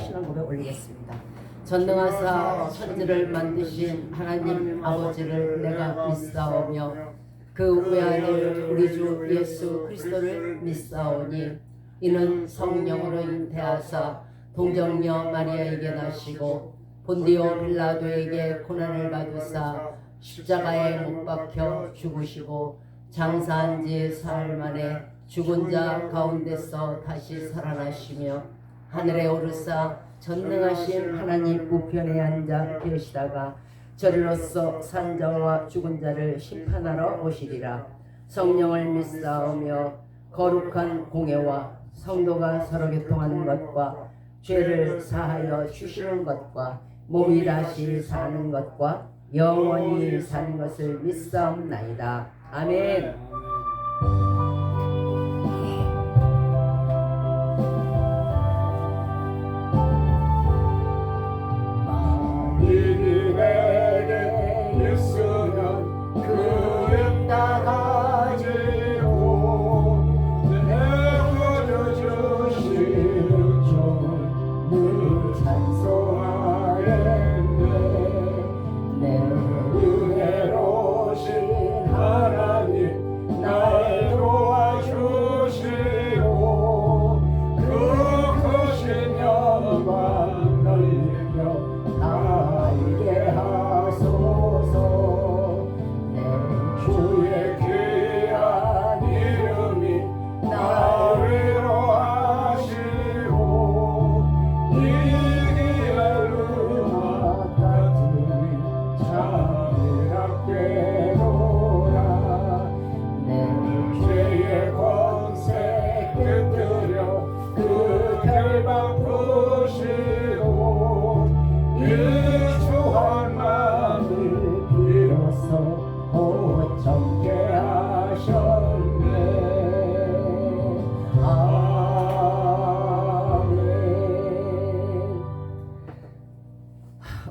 신앙 고백 올리겠습니다. 전능하사 천지를 만드신 하나님 아버지를 내가 믿사오며 그 외아들 우리 주 예수 그리스도를 믿사오니 이는 성령으로 잉태하사 동정녀 마리아에게 나시고 본디오 빌라도에게 고난을 받으사 십자가에 못 박혀 죽으시고 장사한 지 사흘 만에 죽은 자 가운데서 다시 살아나시며 하늘에 오르사 전능하신 하나님 우편에 앉아 계시다가 저리로서 산 자와 죽은 자를 심판하러 오시리라. 성령을 믿사오며 거룩한 공예와 성도가 서로 교통하는 것과 죄를 사하여 주시는 것과 몸이 다시 사는 것과 영원히 사는 것을 믿사옵나이다. 아멘.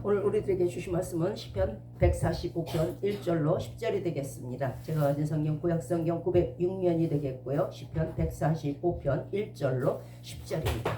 오늘 우리들에게 주신 말씀은 시편 145편 1절로 10절이 되겠습니다. 제가 가진 성경 구약성경 906면이 되겠고요. 시편 145편 1절로 10절입니다.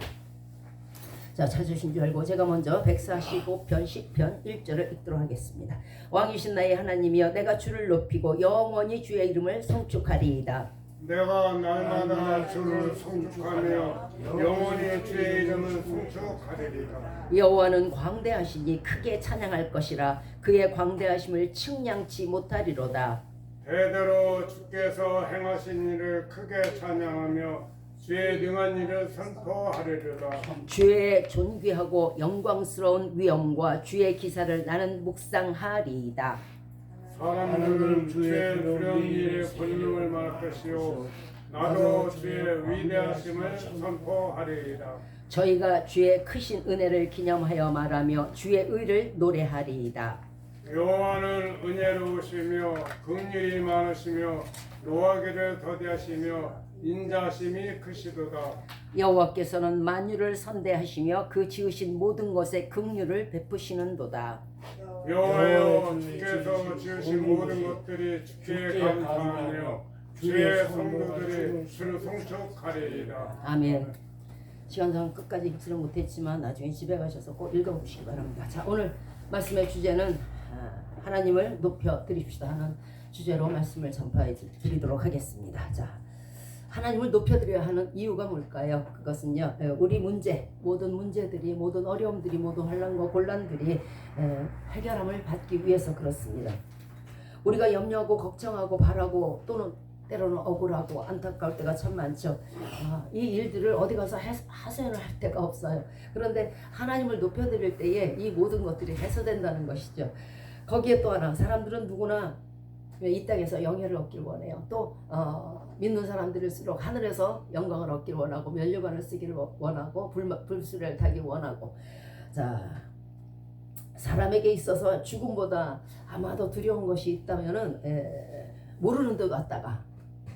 자, 찾으신 줄 알고 제가 먼저 145편 10편 1절을 읽도록 하겠습니다. 왕이신 나의 하나님이여 내가 주를 높이고 영원히 주의 이름을 송축하리이다. 내가 날마다 주를 송축하며 영원히 주의 이름을 송축하리이다. 여호와는 광대하시니 크게 찬양할 것이라 그의 광대하심을 측량치 못하리로다. 대대로 주께서 행하신 일을 크게 찬양하며 주의 능한 일을 선포하리로다. 주의 존귀하고 영광스러운 위엄과 주의 기사를 나는 묵상하리이다. 사람들은 주의 두려운 일의 권능을 말할 것이요 나도 주의 위대하심을 선포하리이다. 저희가 주의 크신 은혜를 기념하여 말하며 주의 의를 노래하리이다. 여호와는 은혜로우시며 긍휼이 많으시며 노하기를 더디하시며 인자심이 크시도다. 여호와께서는 만유를 선대하시며 그 지으신 모든 것에 긍휼을 베푸시는도다. 여호와여 주께서 지으신 모든 것들이 주께 감사하며 주의 성도들이 주를 송축하리이다. 아멘. 시간상 끝까지 읽지는 못했지만 나중에 집에 가셔서 꼭 읽어보시기 바랍니다. 자, 오늘 말씀의 주제는 하나님을 높여 드립시다 하는 주제로 말씀을 전파해 드리도록 하겠습니다. 자, 하나님을 높여드려야 하는 이유가 뭘까요? 그것은요, 우리 문제, 모든 문제들이, 모든 어려움들이, 모든 환난과 곤란들이 해결함을 받기 위해서 그렇습니다. 우리가 염려하고 걱정하고 바라고 또는 때로는 억울하고 안타까울 때가 참 많죠. 이 일들을 어디 가서 하소연을 할 데가 없어요. 그런데 하나님을 높여드릴 때에 이 모든 것들이 해소된다는 것이죠. 거기에 또 하나, 사람들은 누구나 이 땅에서 영예를 얻길 원해요. 또 믿는 사람들일수록 하늘에서 영광을 얻길 원하고 면류관을 쓰기를 원하고 불수를 타기 원하고. 자, 사람에게 있어서 죽음보다 아마도 두려운 것이 있다면은 모르는 듯 왔다가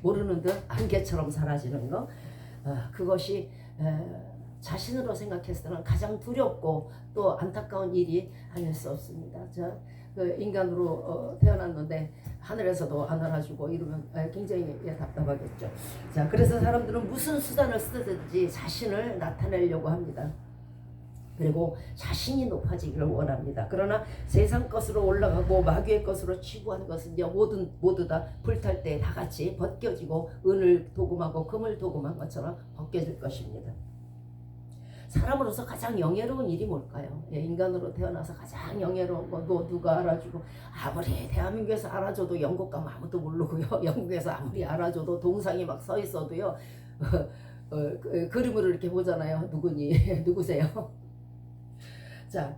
모르는 듯 안개처럼 사라지는 거, 그것이 자신으로 생각했을 때는 가장 두렵고 또 안타까운 일이 아닐 수 없습니다. 자, 그 인간으로 태어났는데 하늘에서도 안 알아주고 이러면 굉장히 답답하겠죠. 자, 그래서 사람들은 무슨 수단을 쓰든지 자신을 나타내려고 합니다. 그리고 자신이 높아지기를 원합니다. 그러나 세상 것으로 올라가고 마귀의 것으로 치부한 것은요, 모두 다 불탈 때 다 같이 벗겨지고 은을 도금하고 금을 도금한 것처럼 벗겨질 것입니다. 사람으로서 가장 영예로운 일이 뭘까요? 인간으로 태어나서 가장 영예로운 거 누가 알아주고, 아무리 대한민국에서 알아줘도 영국 가면 아무도 모르고요. 영국에서 아무리 알아줘도 동상이 막 서 있어도요. 그림으로 이렇게 보잖아요. 누구세요? 자,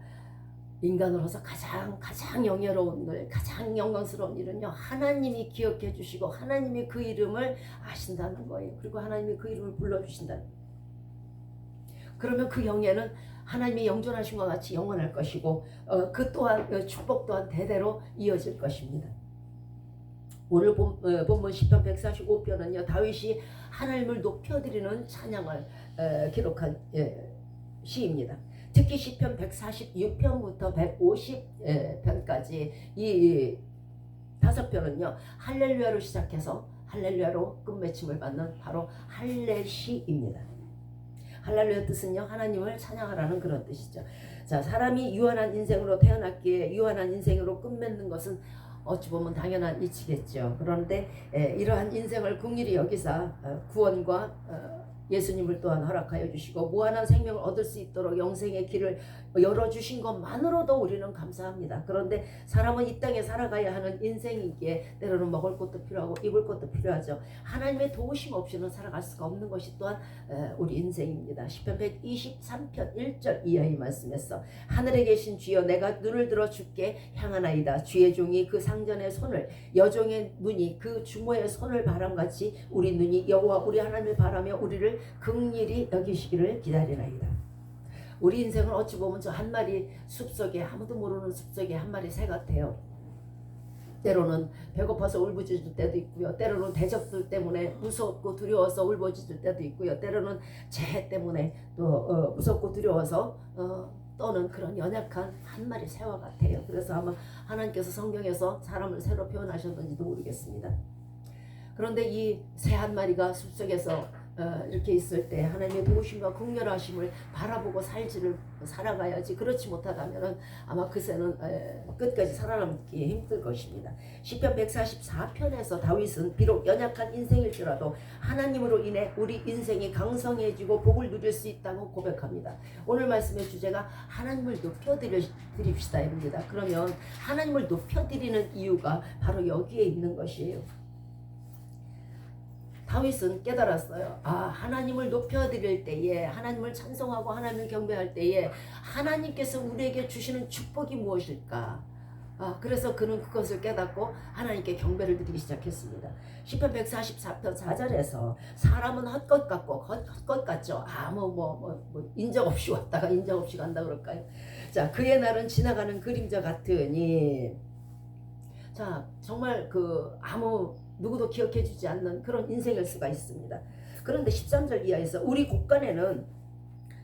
인간으로서 가장 영예로운 일, 가장 영광스러운 일은요, 하나님이 기억해 주시고 하나님이 그 이름을 아신다는 거예요. 그리고 하나님이 그 이름을 불러주신다는 거예요. 그러면 그 영예는 하나님이 영존하신 것 같이 영원할 것이고, 그 또한 축복 또한 대대로 이어질 것입니다. 오늘 본문 시편 145편은요, 다윗이 하나님을 높여드리는 찬양을 기록한 시입니다. 특히 시편 146편부터 150편까지 이 5편은요, 할렐루야로 시작해서 할렐루야로 끝맺힘을 받는 바로 할례시입니다. 할렐루야 뜻은요, 하나님을 찬양하라는 그런 뜻이죠. 자, 사람이 유한한 인생으로 태어났기에 유한한 인생으로 끝맺는 것은 어찌 보면 당연한 이치겠죠. 그런데 이러한 인생을 긍휼히 여기사 구원과 예수님을 또한 허락하여 주시고 무한한 생명을 얻을 수 있도록 영생의 길을 열어주신 것만으로도 우리는 감사합니다. 그런데 사람은 이 땅에 살아가야 하는 인생이기에 때로는 먹을 것도 필요하고 입을 것도 필요하죠. 하나님의 도우심 없이는 살아갈 수가 없는 것이 또한 우리 인생입니다. 시편 123편 1절 이하의 말씀에서 하늘에 계신 주여 내가 눈을 들어 주께 향하나이다. 주의 종이 그 상전의 손을, 여종의 눈이 그 주모의 손을 바람같이 우리 눈이 여호와 우리 하나님을 바라며 우리를 긍휼히 여기시기를 기다리나이다. 우리 인생은 어찌 보면 저 한 마리 숲속에, 아무도 모르는 숲속에 한 마리 새 같아요. 때로는 배고파서 울부짖을 때도 있고요. 때로는 대적들 때문에 무섭고 두려워서 울부짖을 때도 있고요. 때로는 재해 때문에 또 무섭고 두려워서 떠는 그런 연약한 한 마리 새와 같아요. 그래서 아마 하나님께서 성경에서 사람을 새로 표현하셨는지도 모르겠습니다. 그런데 이 새 한 마리가 숲속에서 이렇게 있을 때 하나님의 도우심과 긍휼하심을 바라보고 살아가야지. 그렇지 못하다면 아마 그 새는 끝까지 살아남기 힘들 것입니다. 시편 144편에서 다윗은 비록 연약한 인생일지라도 하나님으로 인해 우리 인생이 강성해지고 복을 누릴 수 있다고 고백합니다. 오늘 말씀의 주제가 하나님을 높여드립시다입니다. 그러면 하나님을 높여드리는 이유가 바로 여기에 있는 것이에요. 다윗은 깨달았어요. 하나님을 높여드릴 때에, 하나님을 찬송하고 하나님을 경배할 때에 하나님께서 우리에게 주시는 축복이 무엇일까? 그래서 그는 그것을 깨닫고 하나님께 경배를 드리기 시작했습니다. 시편 144편 4절에서 사람은 헛것 같고 헛것 같죠. 인적 없이 왔다가 인적 없이 간다 그럴까요? 자, 그의 날은 지나가는 그림자 같으니, 자, 정말 누구도 기억해 주지 않는 그런 인생일 수가 있습니다. 그런데 13절 이하에서 우리 곳간에는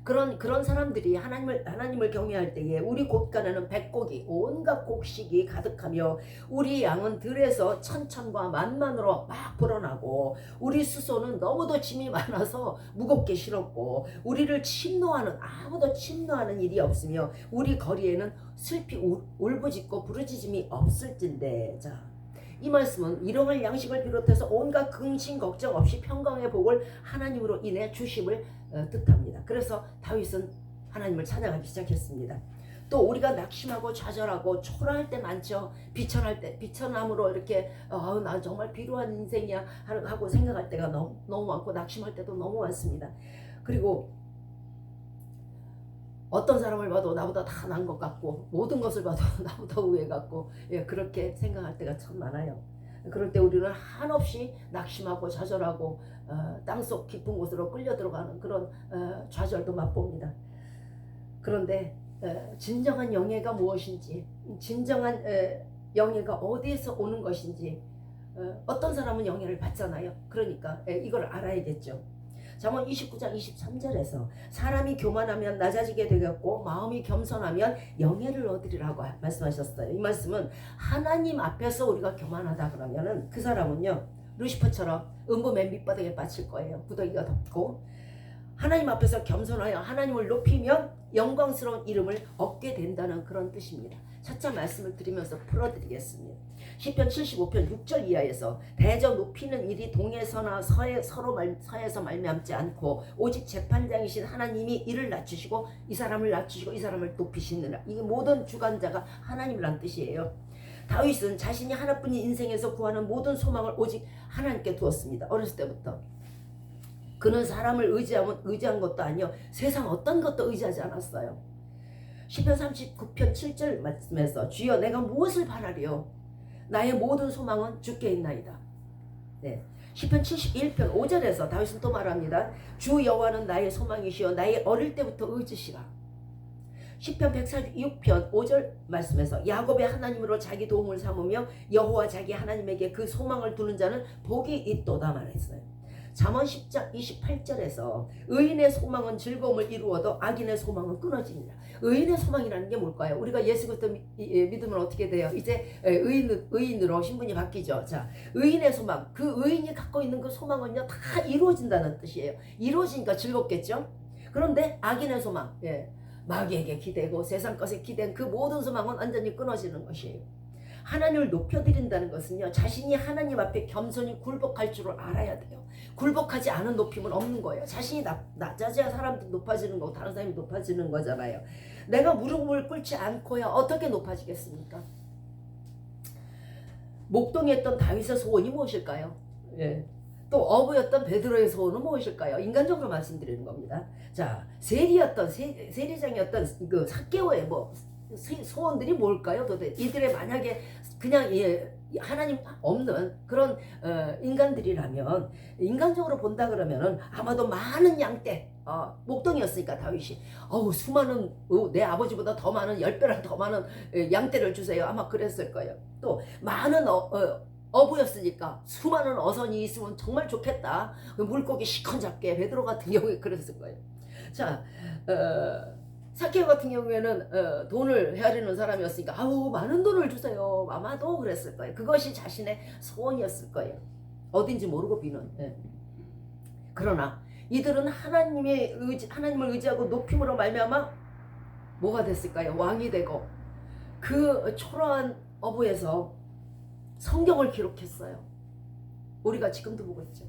그런 사람들이 하나님을 경외할 때에 우리 곳간에는 백곡이, 온갖 곡식이 가득하며 우리 양은 들에서 천천과 만만으로 막 불어나고 우리 수소는 너무도 짐이 많아서 무겁게 실었고 우리를 아무도 침노하는 일이 없으며 우리 거리에는 슬피 울부짖고 부르짖음이 없을진데. 자, 이 말씀은 일용할 양식을 비롯해서 온갖 근심 걱정 없이 평강의 복을 하나님으로 인해 주심을 뜻합니다. 그래서 다윗은 하나님을 찬양하기 시작했습니다. 또 우리가 낙심하고 좌절하고 초라할 때 많죠. 비천함으로 이렇게 나 정말 비루한 인생이야 하고 생각할 때가 너무 많고 낙심할 때도 너무 많습니다. 그리고 어떤 사람을 봐도 나보다 다 나은 것 같고 모든 것을 봐도 나보다 우애 같고 그렇게 생각할 때가 참 많아요. 그럴 때 우리는 한없이 낙심하고 좌절하고 땅속 깊은 곳으로 끌려 들어가는 그런 좌절도 맛봅니다. 그런데 진정한 영예가 무엇인지, 진정한 영예가 어디에서 오는 것인지, 어떤 사람은 영예를 받잖아요. 그러니까 이걸 알아야겠죠. 잠언 29장 23절에서 사람이 교만하면 낮아지게 되겠고 마음이 겸손하면 영예를 얻으리라고 말씀하셨어요. 이 말씀은 하나님 앞에서 우리가 교만하다 그러면은 그 사람은요 루시퍼처럼 음부 맨 밑바닥에 빠질 거예요. 구더기가 덮고 하나님 앞에서 겸손하여 하나님을 높이면 영광스러운 이름을 얻게 된다는 그런 뜻입니다. 차차 말씀을 드리면서 풀어드리겠습니다. 시편 75편 6절 이하에서 대저 높이는 일이 동에서나 서에서 말미암지 않고 오직 재판장이신 하나님이 이를 낮추시고 이 사람을 낮추시고 이 사람을 높이시느라. 이게 모든 주관자가 하나님이란 뜻이에요. 다윗은 자신이 하나뿐인 인생에서 구하는 모든 소망을 오직 하나님께 두었습니다. 어렸을 때부터. 그는 사람을 의지한 것도 아니요 세상 어떤 것도 의지하지 않았어요. 시편 39편 7절 말씀에서 주여 내가 무엇을 바라리요 나의 모든 소망은 주께 있나이다. 네. 시편 71편 5절에서 다윗은 또 말합니다. 주 여호와는 나의 소망이시여 나의 어릴 때부터 의지시라. 시편 146편 5절 말씀에서 야곱의 하나님으로 자기 도움을 삼으며 여호와 자기 하나님에게 그 소망을 두는 자는 복이 있도다 말했어요. 잠언 10장 28절에서 의인의 소망은 즐거움을 이루어도 악인의 소망은 끊어지니라. 의인의 소망이라는 게 뭘까요? 우리가 예수 그리스도 믿으면 어떻게 돼요? 이제 의인으로 신분이 바뀌죠. 자, 의인의 소망, 그 의인이 갖고 있는 그 소망은요 다 이루어진다는 뜻이에요. 이루어지니까 즐겁겠죠? 그런데 악인의 소망, 마귀에게 기대고 세상 것에 기댄 그 모든 소망은 완전히 끊어지는 것이에요. 하나님을 높여드린다는 것은요 자신이 하나님 앞에 겸손히 굴복할 줄을 알아야 돼요. 굴복하지 않은 높임은 없는 거예요. 자신이 낮아져야 사람들이 높아지는 거고 다른 사람이 높아지는 거잖아요. 내가 무릎을 꿇지 않고야 어떻게 높아지겠습니까? 목동했던 다윗의 소원이 무엇일까요? 또 어부였던 베드로의 소원은 무엇일까요? 인간적으로 말씀드리는 겁니다. 자, 세리장이었던 그 삭개오의 소원들이 뭘까요? 도대체 이들의 만약에 그냥 하나님 없는 그런 인간들이라면 인간적으로 본다 그러면은 아마도 많은 양떼 목동이었으니까 다윗이 수많은 내 아버지보다 더 많은 10배랑 더 많은 양떼를 주세요. 아마 그랬을 거예요. 또 많은 어부였으니까 수많은 어선이 있으면 정말 좋겠다. 물고기 시커 잡게 베드로 같은 경우에 그랬을 거예요. 자, 삭개오 같은 경우에는 돈을 헤아리는 사람이었으니까 많은 돈을 주세요. 아마도 그랬을 거예요. 그것이 자신의 소원이었을 거예요. 어딘지 모르고 비는. 그러나 이들은 하나님을 의지하고 높임으로 말미암아 뭐가 됐을까요? 왕이 되고 그 초라한 어부에서 성경을 기록했어요. 우리가 지금도 보고 있죠.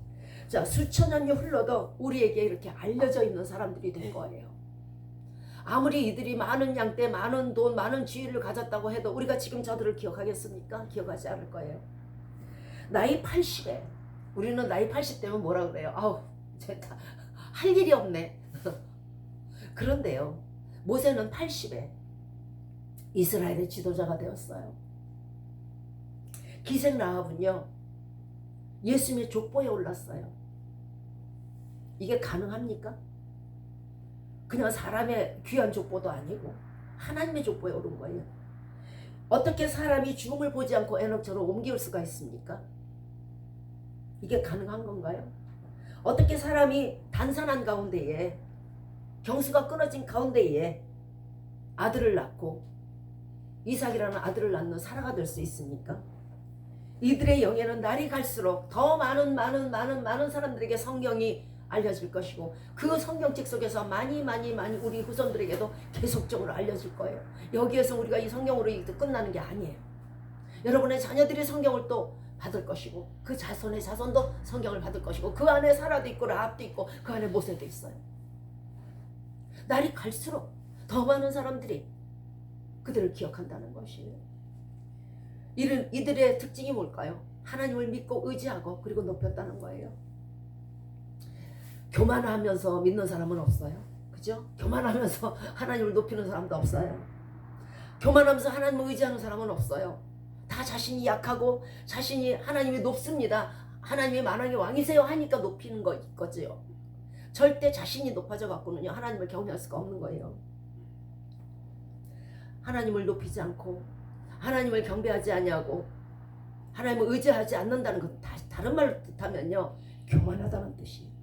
자, 수천 년이 흘러도 우리에게 이렇게 알려져 있는 사람들이 된 거예요. 아무리 이들이 많은 양떼, 많은 돈, 많은 지위를 가졌다고 해도 우리가 지금 저들을 기억하겠습니까? 기억하지 않을 거예요. 나이 80에 우리는 나이 80 되면 뭐라 그래요? 할 일이 없네. 그런데요, 모세는 80에 이스라엘의 지도자가 되었어요. 기생 라합은요 예수님의 족보에 올랐어요. 이게 가능합니까? 그냥 사람의 귀한 족보도 아니고 하나님의 족보에 오른 거예요. 어떻게 사람이 죽음을 보지 않고 에녹처럼 옮길 수가 있습니까? 이게 가능한 건가요? 어떻게 사람이 단산한 가운데에 경수가 끊어진 가운데에 아들을 낳고 이삭이라는 아들을 낳는 사라가 될 수 있습니까? 이들의 영에는 날이 갈수록 더 많은 사람들에게 성경이 알려질 것이고 그 성경책 속에서 많이 우리 후손들에게도 계속적으로 알려질 거예요. 여기에서 우리가 이 성경으로 끝나는 게 아니에요. 여러분의 자녀들이 성경을 또 받을 것이고 그 자손의 자손도 성경을 받을 것이고 그 안에 사라도 있고 라합도 있고 그 안에 모세도 있어요. 날이 갈수록 더 많은 사람들이 그들을 기억한다는 것이에요. 이들의 특징이 뭘까요? 하나님을 믿고 의지하고 그리고 높였다는 거예요. 교만하면서 믿는 사람은 없어요. 그죠? 교만하면서 하나님을 높이는 사람도 없어요. 교만하면서 하나님을 의지하는 사람은 없어요. 다 자신이 약하고 자신이 하나님이 높습니다. 하나님이 만왕의 왕이세요 하니까 높이는 거지요. 절대 자신이 높아져 갖고는요 하나님을 경외할 수가 없는 거예요. 하나님을 높이지 않고 하나님을 경배하지 아니하고 하나님을 의지하지 않는다는 것 다른 말로 뜻하면요 교만하다는 뜻이에요.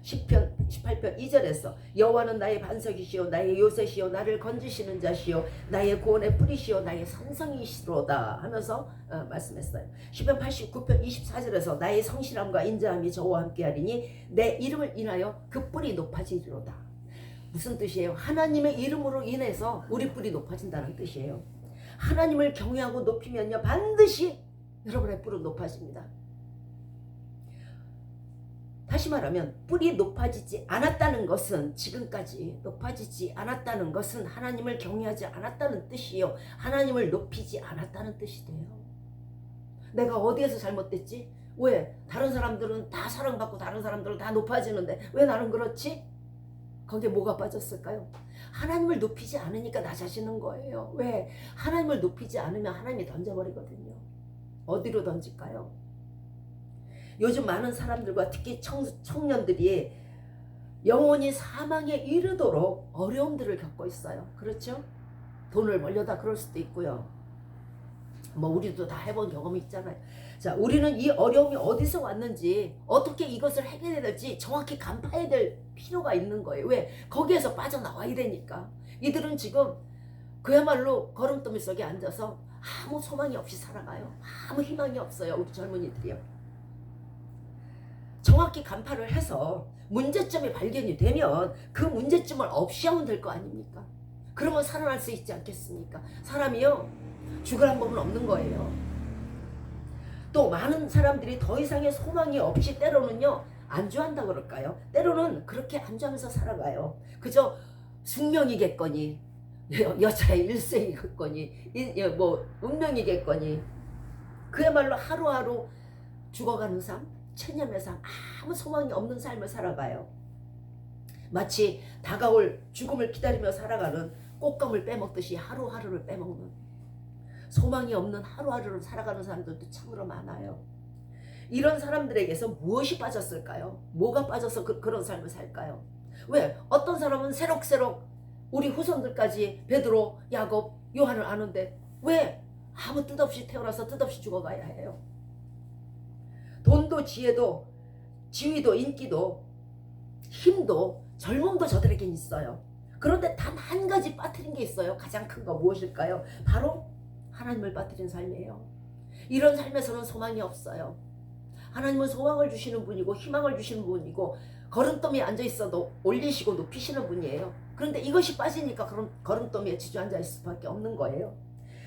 시편 18편 2절에서 여호와는 나의 반석이시요 나의 요새시요 나를 건지시는 자시요 나의 구원의 뿌리시요 나의 산성이시로다 하면서 말씀했어요. 시편 89편 24절에서 나의 성실함과 인자함이 저와 함께하리니 내 이름을 인하여 그 뿔이 높아지리로다. 무슨 뜻이에요? 하나님의 이름으로 인해서 우리 뿔이 높아진다는 뜻이에요. 하나님을 경외하고 높이면요 반드시 여러분의 뿔은 높아집니다. 다시 말하면 뿔이 높아지지 않았다는 것은 지금까지 높아지지 않았다는 것은 하나님을 경외하지 않았다는 뜻이에요. 하나님을 높이지 않았다는 뜻이 돼요. 내가 어디에서 잘못됐지? 왜? 다른 사람들은 다 사랑받고 다른 사람들은 다 높아지는데 왜 나는 그렇지? 거기에 뭐가 빠졌을까요? 하나님을 높이지 않으니까 낮아지는 거예요. 왜? 하나님을 높이지 않으면 하나님이 던져버리거든요. 어디로 던질까요? 요즘 많은 사람들과 특히 청년들이 영혼이 사망에 이르도록 어려움들을 겪고 있어요. 그렇죠? 돈을 벌려다 그럴 수도 있고요. 뭐 우리도 다 해본 경험이 있잖아요. 자, 우리는 이 어려움이 어디서 왔는지 어떻게 이것을 해결해야 될지 정확히 간파해야 될 필요가 있는 거예요. 왜? 거기에서 빠져나와야 되니까. 이들은 지금 그야말로 걸음더미 속에 앉아서 아무 소망이 없이 살아가요. 아무 희망이 없어요. 우리 젊은이들이요. 정확히 간파를 해서 문제점이 발견이 되면 그 문제점을 없애하면 될 거 아닙니까? 그러면 살아날 수 있지 않겠습니까? 사람이요 죽으란 법은 없는 거예요. 또 많은 사람들이 더 이상의 소망이 없이 때로는요 안주한다 그럴까요? 때로는 그렇게 안주하면서 살아가요. 그저 숙명이겠거니 여자의 일생이겠거니 뭐 운명이겠거니 그야말로 하루하루 죽어가는 삶, 체념의 삶, 아무 소망이 없는 삶을 살아가요. 마치 다가올 죽음을 기다리며 살아가는 꽃감을 빼먹듯이 하루하루를 빼먹는 소망이 없는 하루하루를 살아가는 사람들도 참으로 많아요. 이런 사람들에게서 무엇이 빠졌을까요? 뭐가 빠져서 그런 삶을 살까요? 왜? 어떤 사람은 새록새록 우리 후손들까지 베드로, 야곱, 요한을 아는데 왜 아무 뜻 없이 태어나서 뜻 없이 죽어가야 해요? 돈도 지혜도 지위도 인기도 힘도 젊음도 저들에겐 있어요. 그런데 단 한 가지 빠뜨린 게 있어요. 가장 큰 거 무엇일까요? 바로 하나님을 빠뜨린 삶이에요. 이런 삶에서는 소망이 없어요. 하나님은 소망을 주시는 분이고 희망을 주시는 분이고 걸음더미에 앉아있어도 올리시고 높이시는 분이에요. 그런데 이것이 빠지니까 그런 걸음더미에 주저앉아 있을 수밖에 없는 거예요.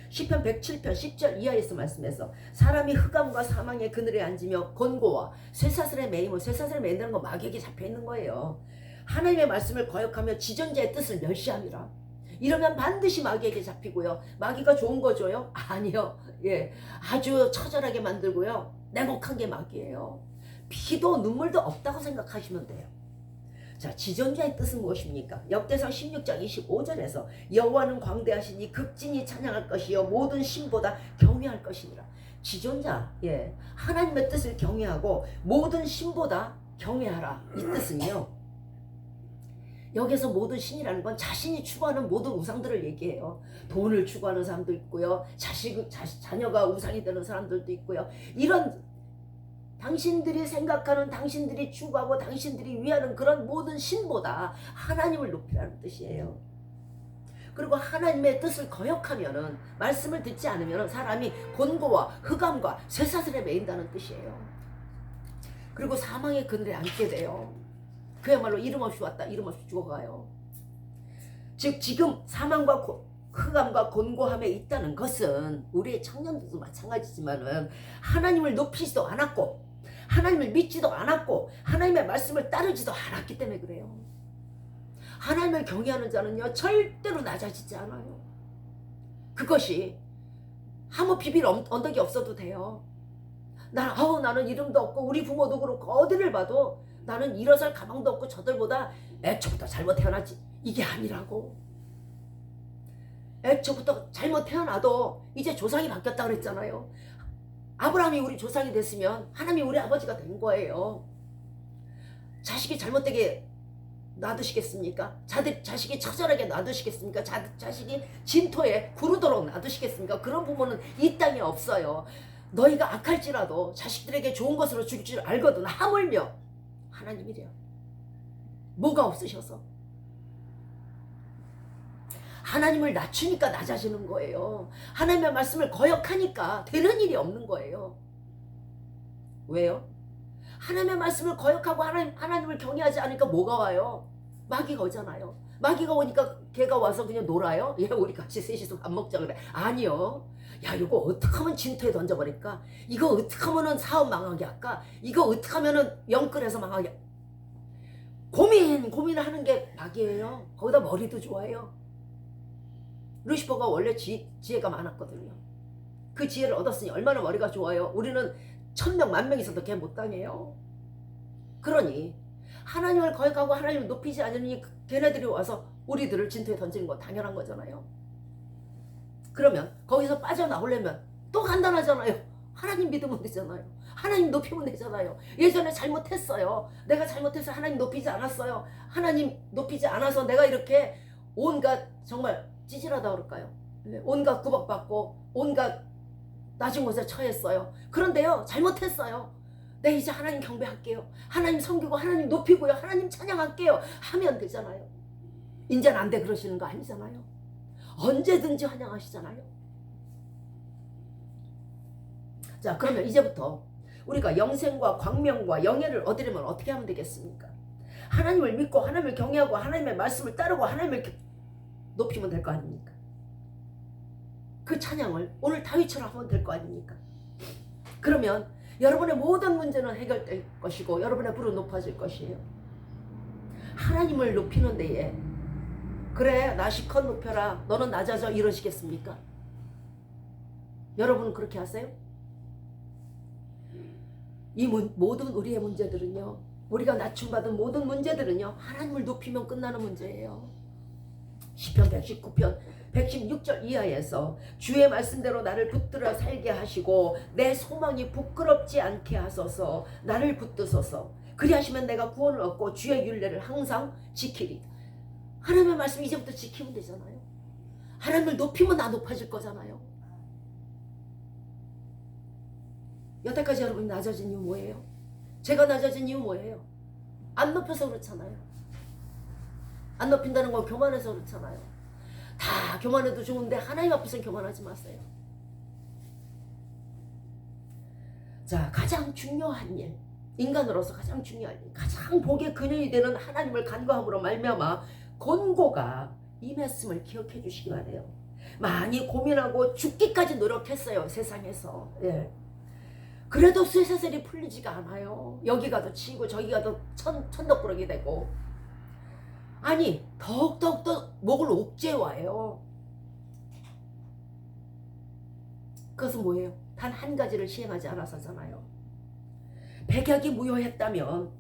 시편 107편 10절 이하에서 말씀해서 사람이 흑암과 사망의 그늘에 앉으며 곤고와 쇠사슬에 매이면 쇠사슬에 매인다는 건 마귀에게 잡혀있는 거예요. 하나님의 말씀을 거역하며 지존자의 뜻을 멸시함이라. 이러면 반드시 마귀에게 잡히고요. 마귀가 좋은 거 줘요? 아니요. 예, 아주 처절하게 만들고요. 냉혹한 게 마귀예요. 피도 눈물도 없다고 생각하시면 돼요. 자, 지존자의 뜻은 무엇입니까? 역대상 16장 25절에서 여호와는 광대하시니 극진히 찬양할 것이요 모든 신보다 경외할 것이니라. 지존자, 예, 하나님의 뜻을 경외하고 모든 신보다 경외하라. 이 뜻은요, 여기서 모든 신이라는 건 자신이 추구하는 모든 우상들을 얘기해요. 돈을 추구하는 사람도 있고요, 자녀가 우상이 되는 사람들도 있고요. 이런 당신들이 생각하는, 당신들이 추구하고 당신들이 위하는 그런 모든 신보다 하나님을 높이라는 뜻이에요. 그리고 하나님의 뜻을 거역하면은, 말씀을 듣지 않으면 사람이 곤고와 흑암과 쇠사슬에 매인다는 뜻이에요. 그리고 사망의 그늘에 앉게 돼요. 그야말로 이름 없이 왔다 이름 없이 죽어가요. 즉 지금 사망과 흑암과 곤고함에 있다는 것은 우리의 청년들도 마찬가지지만은 하나님을 높이지도 않았고 하나님을 믿지도 않았고 하나님의 말씀을 따르지도 않았기 때문에 그래요. 하나님을 경외하는 자는요 절대로 낮아지지 않아요. 그것이 아무 비빌 언덕이 없어도 돼요. 나는 이름도 없고 우리 부모도 그렇고 어디를 봐도 나는 일어설 가망도 없고 저들보다 애초부터 잘못 태어났지, 이게 아니라고. 애초부터 잘못 태어나도 이제 조상이 바뀌었다 그랬잖아요. 아브라함이 우리 조상이 됐으면 하나님이 우리 아버지가 된 거예요. 자식이 잘못되게 놔두시겠습니까? 자식이 처절하게 놔두시겠습니까? 자식이 진토에 구르도록 놔두시겠습니까? 그런 부모는 이 땅에 없어요. 너희가 악할지라도 자식들에게 좋은 것으로 줄 줄 알거든. 하물며 하나님이래요. 뭐가 없으셔서? 하나님을 낮추니까 낮아지는 거예요. 하나님의 말씀을 거역하니까 되는 일이 없는 거예요. 왜요? 하나님의 말씀을 거역하고 하나님을 경외하지 않으니까 뭐가 와요? 마귀가 오잖아요. 마귀가 오니까 걔가 와서 그냥 놀아요? 예, 우리 같이 셋이서 밥 먹자 그래. 아니요. 야, 이거 어떻게 하면 진토에 던져버릴까? 이거 어떻게 하면은 사업 망하게 할까? 이거 어떻게 하면은 영끌에서 망하게. 고민을 하는 게 마귀예요. 거기다 머리도 좋아해요. 루시퍼가 원래 지혜가 많았거든요. 그 지혜를 얻었으니 얼마나 머리가 좋아요. 우리는 1000명, 10,000명 있어도 걔 못 당해요. 그러니 하나님을 거역하고 하나님을 높이지 않으니 걔네들이 와서 우리들을 진토에 던지는 거 당연한 거잖아요. 그러면 거기서 빠져나오려면 또 간단하잖아요. 하나님 믿으면 되잖아요. 하나님 높이면 되잖아요. 예전에 잘못했어요. 내가 잘못해서 하나님 높이지 않았어요. 하나님 높이지 않아서 내가 이렇게 온갖 정말 찌질하다 그럴까요? 온갖 구박받고 온갖 낮은 곳에 처했어요. 그런데요, 잘못했어요. 네, 이제 하나님 경배할게요. 하나님 섬기고 하나님 높이고요. 하나님 찬양할게요. 하면 되잖아요. 이제는 안 돼 그러시는 거 아니잖아요. 언제든지 환영하시잖아요. 자, 그러면 이제부터 우리가 영생과 광명과 영예를 얻으려면 어떻게 하면 되겠습니까? 하나님을 믿고 하나님을 경외하고 하나님의 말씀을 따르고 하나님을 높이면 될 거 아닙니까? 그 찬양을 오늘 다윗처럼 하면 될 거 아닙니까? 그러면 여러분의 모든 문제는 해결될 것이고 여러분의 불은 높아질 것이에요. 하나님을 높이는 데에 그래 나 시컷 높여라 너는 낮아져 이러시겠습니까? 여러분은 그렇게 하세요? 이 모든 우리의 문제들은요, 우리가 낮춤받은 모든 문제들은요 하나님을 높이면 끝나는 문제예요. 시편 119편 116절 이하에서 주의 말씀대로 나를 붙들어 살게 하시고 내 소망이 부끄럽지 않게 하소서. 나를 붙드소서. 그리하시면 내가 구원을 얻고 주의 율례를 항상 지키리. 하나님의 말씀 이제부터 지키면 되잖아요. 하나님을 높이면 나 높아질 거잖아요. 여태까지 여러분이 낮아진 이유 뭐예요? 제가 낮아진 이유 뭐예요? 안 높여서 그렇잖아요. 안 높인다는 건 교만해서 그렇잖아요. 다 교만해도 좋은데 하나님 앞에서는 교만하지 마세요. 자, 가장 중요한 일, 인간으로서 가장 중요한 일, 가장 복의 근원이 되는 하나님을 간구함으로 말미암아 곤고가 임했음을 기억해 주시기 바래요. 많이 고민하고 죽기까지 노력했어요, 세상에서. 예. 그래도 쇠사슬이 풀리지가 않아요. 여기 가도 치고 저기 가도 천덕꾸러기 되고. 아니 더욱더 목을 옥죄와요. 그것은 뭐예요? 단 한 가지를 시행하지 않아서잖아요. 백약이 무효했다면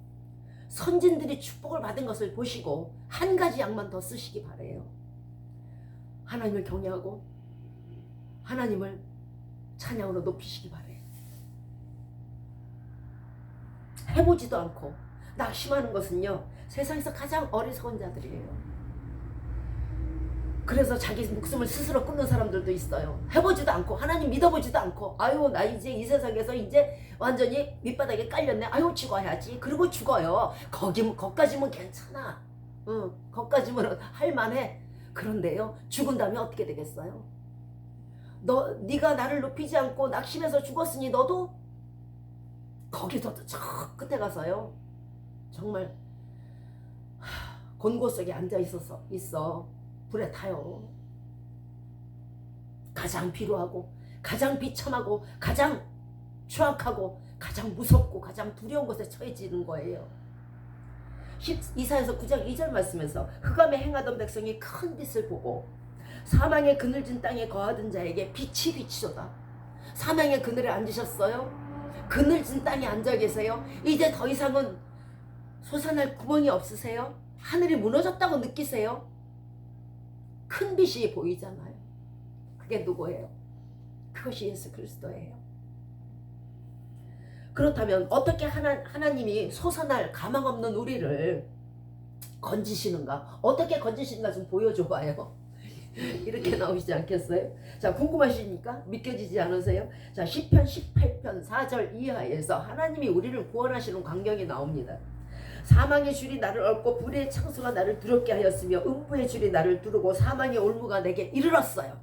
선진들이 축복을 받은 것을 보시고 한 가지 약만 더 쓰시기 바래요. 하나님을 경외하고 하나님을 찬양으로 높이시기 바래요. 해보지도 않고 낙심하는 것은요 세상에서 가장 어리석은 자들이에요. 그래서 자기 목숨을 스스로 끊는 사람들도 있어요. 해보지도 않고 하나님 믿어보지도 않고 아유 나 이제 이 세상에서 이제 완전히 밑바닥에 깔렸네. 아유 죽어야지. 그리고 죽어요. 거기까지면 괜찮아. 거기까지면 할만해. 그런데요 죽은 다음에 어떻게 되겠어요? 네가 나를 높이지 않고 낙심해서 죽었으니 너도 거기서 저 끝에 가서요 정말 곤고 속에 앉아 있어 불에 타요. 가장 비루하고 가장 비참하고 가장 추악하고 가장 무섭고 가장 두려운 곳에 처해지는 거예요. 이사야서 9장 2절 말씀에서 흑암에 행하던 백성이 큰 빛을 보고 사망의 그늘진 땅에 거하던 자에게 빛이 비치도다. 사망의 그늘에 앉으셨어요? 그늘진 땅에 앉아 계세요? 이제 더 이상은 솟아날 구멍이 없으세요? 하늘이 무너졌다고 느끼세요? 큰 빛이 보이잖아요. 그게 누구예요? 그것이 예수 그리스도예요. 그렇다면 어떻게 하나님이 솟아날 가망 없는 우리를 건지시는가? 어떻게 건지시는가 좀 보여줘봐요. 이렇게 나오시지 않겠어요? 자, 궁금하시니까 믿겨지지 않으세요? 자, 시편 18편 4절 이하에서 하나님이 우리를 구원하시는 광경이 나옵니다. 사망의 줄이 나를 얽고 불의 창수가 나를 두렵게 하였으며 음부의 줄이 나를 두르고 사망의 올무가 내게 이르렀어요.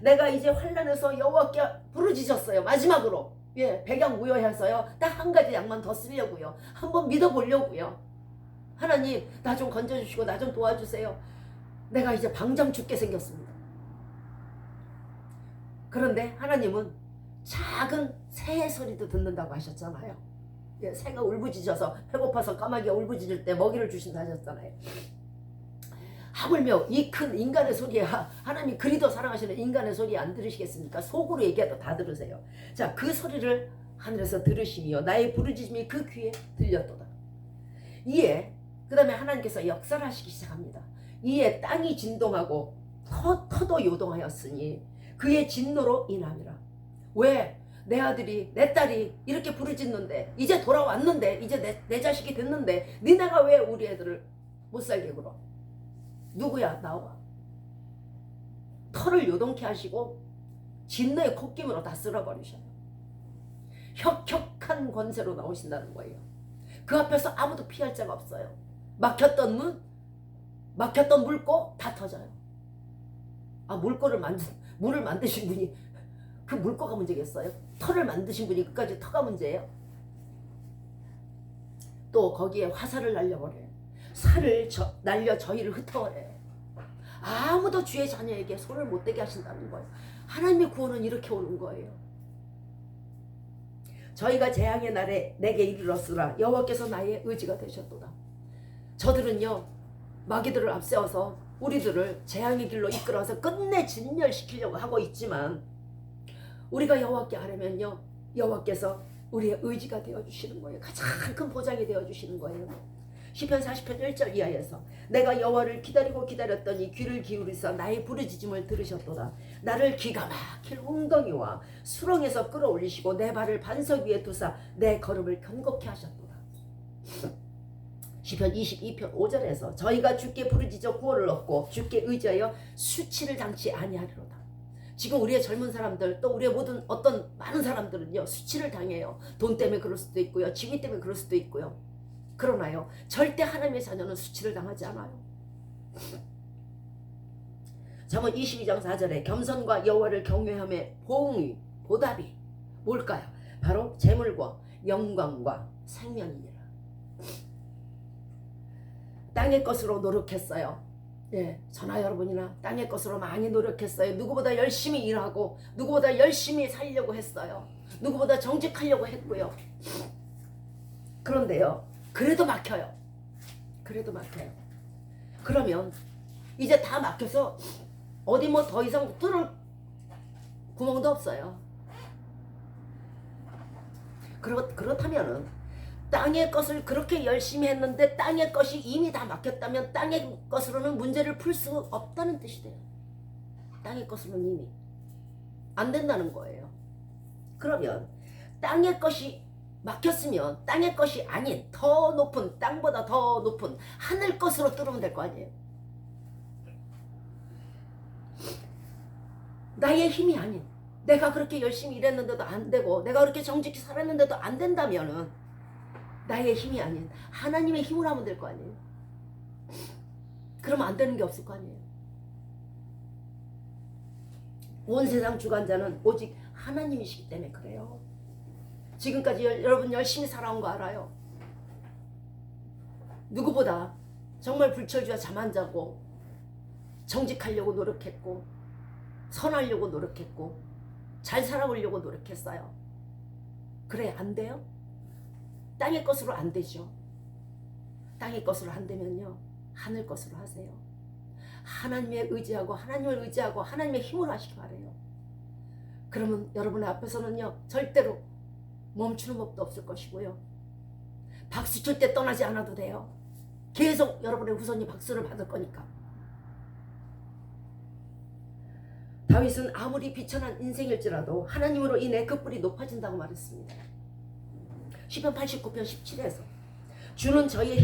내가 이제 환난에서 여호와께 부르짖었어요. 마지막으로 백양무효해서요. 딱 한 가지 양만 더 쓰려고요. 한번 믿어보려고요. 하나님 나 좀 건져주시고 나 좀 도와주세요. 내가 이제 방장 죽게 생겼습니다. 그런데 하나님은 작은 새의 소리도 듣는다고 하셨잖아요. 새가 울부짖어서 배고파서 까마귀가 울부짖을 때 먹이를 주신다 하셨잖아요. 하물며 이 큰 인간의 소리에 하나님이 그리도 사랑하시는 인간의 소리 안 들으시겠습니까? 속으로 얘기해도 다 들으세요. 자, 그 소리를 하늘에서 들으시며 나의 부르짖음이 그 귀에 들렸도다. 이에 그 다음에 하나님께서 역사를 하시기 시작합니다. 이에 땅이 진동하고 터도 요동하였으니 그의 진노로 인함이라. 왜? 내 아들이 내 딸이 이렇게 부르짖는데 이제 돌아왔는데 이제 내 자식이 됐는데 니네가 왜 우리 애들을 못 살게 굴어? 누구야? 나와. 털을 요동케 하시고 진노의 콧김으로 다 쓸어버리셔요. 혁혁한 권세로 나오신다는 거예요. 그 앞에서 아무도 피할 자가 없어요. 막혔던 문, 막혔던 물고 다 터져요. 물을 만드신 분이 그 물고가 문제겠어요? 털을 만드신 분이 끝까지 터가 문제예요? 또 거기에 화살을 날려버려요. 살을 날려 저희를 흩어버려요. 아무도 주의 자녀에게 손을 못 대게 하신다는 거예요. 하나님의 구원은 이렇게 오는 거예요. 저희가 재앙의 날에 내게 이르렀으라 여호와께서 나의 의지가 되셨도다. 저들은요 마귀들을 앞세워서 우리들을 재앙의 길로 이끌어서 끝내 진멸시키려고 하고 있지만 우리가 여호와께 하려면요 여호와께서 우리의 의지가 되어주시는 거예요. 가장 큰 보장이 되어주시는 거예요. 시편 40편 1절 이하에서 내가 여호와를 기다리고 기다렸더니 귀를 기울이사 나의 부르짖음을 들으셨도다. 나를 기가 막힐 웅덩이와 수렁에서 끌어올리시고 내 발을 반석 위에 두사 내 걸음을 견고케 하셨도다. 시편 22편 5절에서 저희가 주께 부르짖어 구원을 얻고 주께 의지하여 수치를 당치 아니하리로다. 지금 우리의 젊은 사람들 또 우리의 모든 어떤 많은 사람들은요 수치를 당해요. 돈 때문에 그럴 수도 있고요. 직위 때문에 그럴 수도 있고요. 그러나요 절대 하나님의 자녀는 수치를 당하지 않아요. 잠언 22장 4절에 겸손과 여호와를 경외함의 보응이 보답이 뭘까요? 바로 재물과 영광과 생명이니라. 땅의 것으로 노력했어요. 저나 여러분이나 땅의 것으로 많이 노력했어요. 누구보다 열심히 일하고 누구보다 열심히 살려고 했어요. 누구보다 정직하려고 했고요. 그런데요 그래도 막혀요. 그러면 이제 다 막혀서 어디 뭐 더 이상 뚫을 구멍도 없어요. 그렇다면은 땅의 것을 그렇게 열심히 했는데 땅의 것이 이미 다 막혔다면 땅의 것으로는 문제를 풀 수 없다는 뜻이 돼요. 땅의 것으로는 이미 안 된다는 거예요. 그러면 땅의 것이 막혔으면 땅의 것이 아닌 더 높은 땅보다 더 높은 하늘 것으로 뚫으면 될 거 아니에요. 나의 힘이 아닌 내가 그렇게 열심히 일했는데도 안 되고 내가 그렇게 정직히 살았는데도 안 된다면은 나의 힘이 아닌 하나님의 힘으로 하면 될 거 아니에요. 그러면 안 되는 게 없을 거 아니에요. 온 세상 주관자는 오직 하나님이시기 때문에 그래요. 지금까지 여러분 열심히 살아온 거 알아요. 누구보다 정말 불철주야 잠 안 자고 정직하려고 노력했고 선하려고 노력했고 잘 살아보려고 노력했어요. 그래 안 돼요? 땅의 것으로 안 되죠. 땅의 것으로 안 되면요 하늘 것으로 하세요. 하나님의 의지하고 하나님을 의지하고 하나님의 힘으로 하시기 바래요. 그러면 여러분의 앞에서는요 절대로 멈추는 법도 없을 것이고요. 박수 칠 때 떠나지 않아도 돼요. 계속 여러분의 후손이 박수를 받을 거니까. 다윗은 아무리 비천한 인생일지라도 하나님으로 인해 그 뿔이 높아진다고 말했습니다. 시편 89편 17에서 주는 저희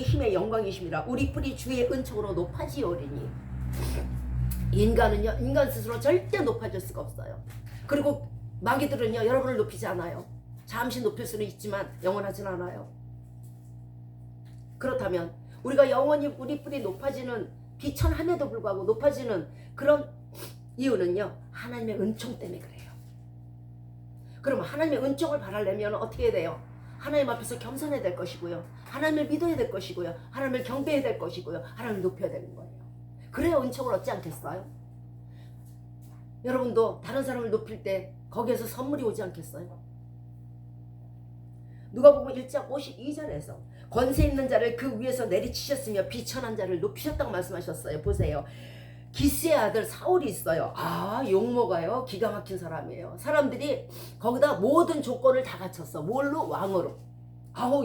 힘의 영광이심이라 우리 뿔이 주의 은총으로 높아지오리니. 인간은요 인간 스스로 절대 높아질 수가 없어요. 그리고 마귀들은요 여러분을 높이지 않아요. 잠시 높일 수는 있지만 영원하진 않아요. 그렇다면 우리가 영원히 우리 뿔이 높아지는 비천함에도 불구하고 높아지는 그런 이유는요, 하나님의 은총 때문에 그래요. 그럼 하나님의 은총을 바라려면 어떻게 해야 돼요? 하나님 앞에서 겸손해야 될 것이고요, 하나님을 믿어야 될 것이고요, 하나님을 경배해야 될 것이고요, 하나님을 높여야 되는 거예요. 그래야 은총을 얻지 않겠어요? 여러분도 다른 사람을 높일 때 거기에서 선물이 오지 않겠어요? 누가복음 1장 52절에서 권세 있는 자를 그 위에서 내리치셨으며 비천한 자를 높이셨다고 말씀하셨어요. 보세요. 기스의 아들 사울이 있어요. 용모가요, 기가 막힌 사람이에요. 사람들이 거기다 모든 조건을 다 갖췄어. 뭘로? 왕으로.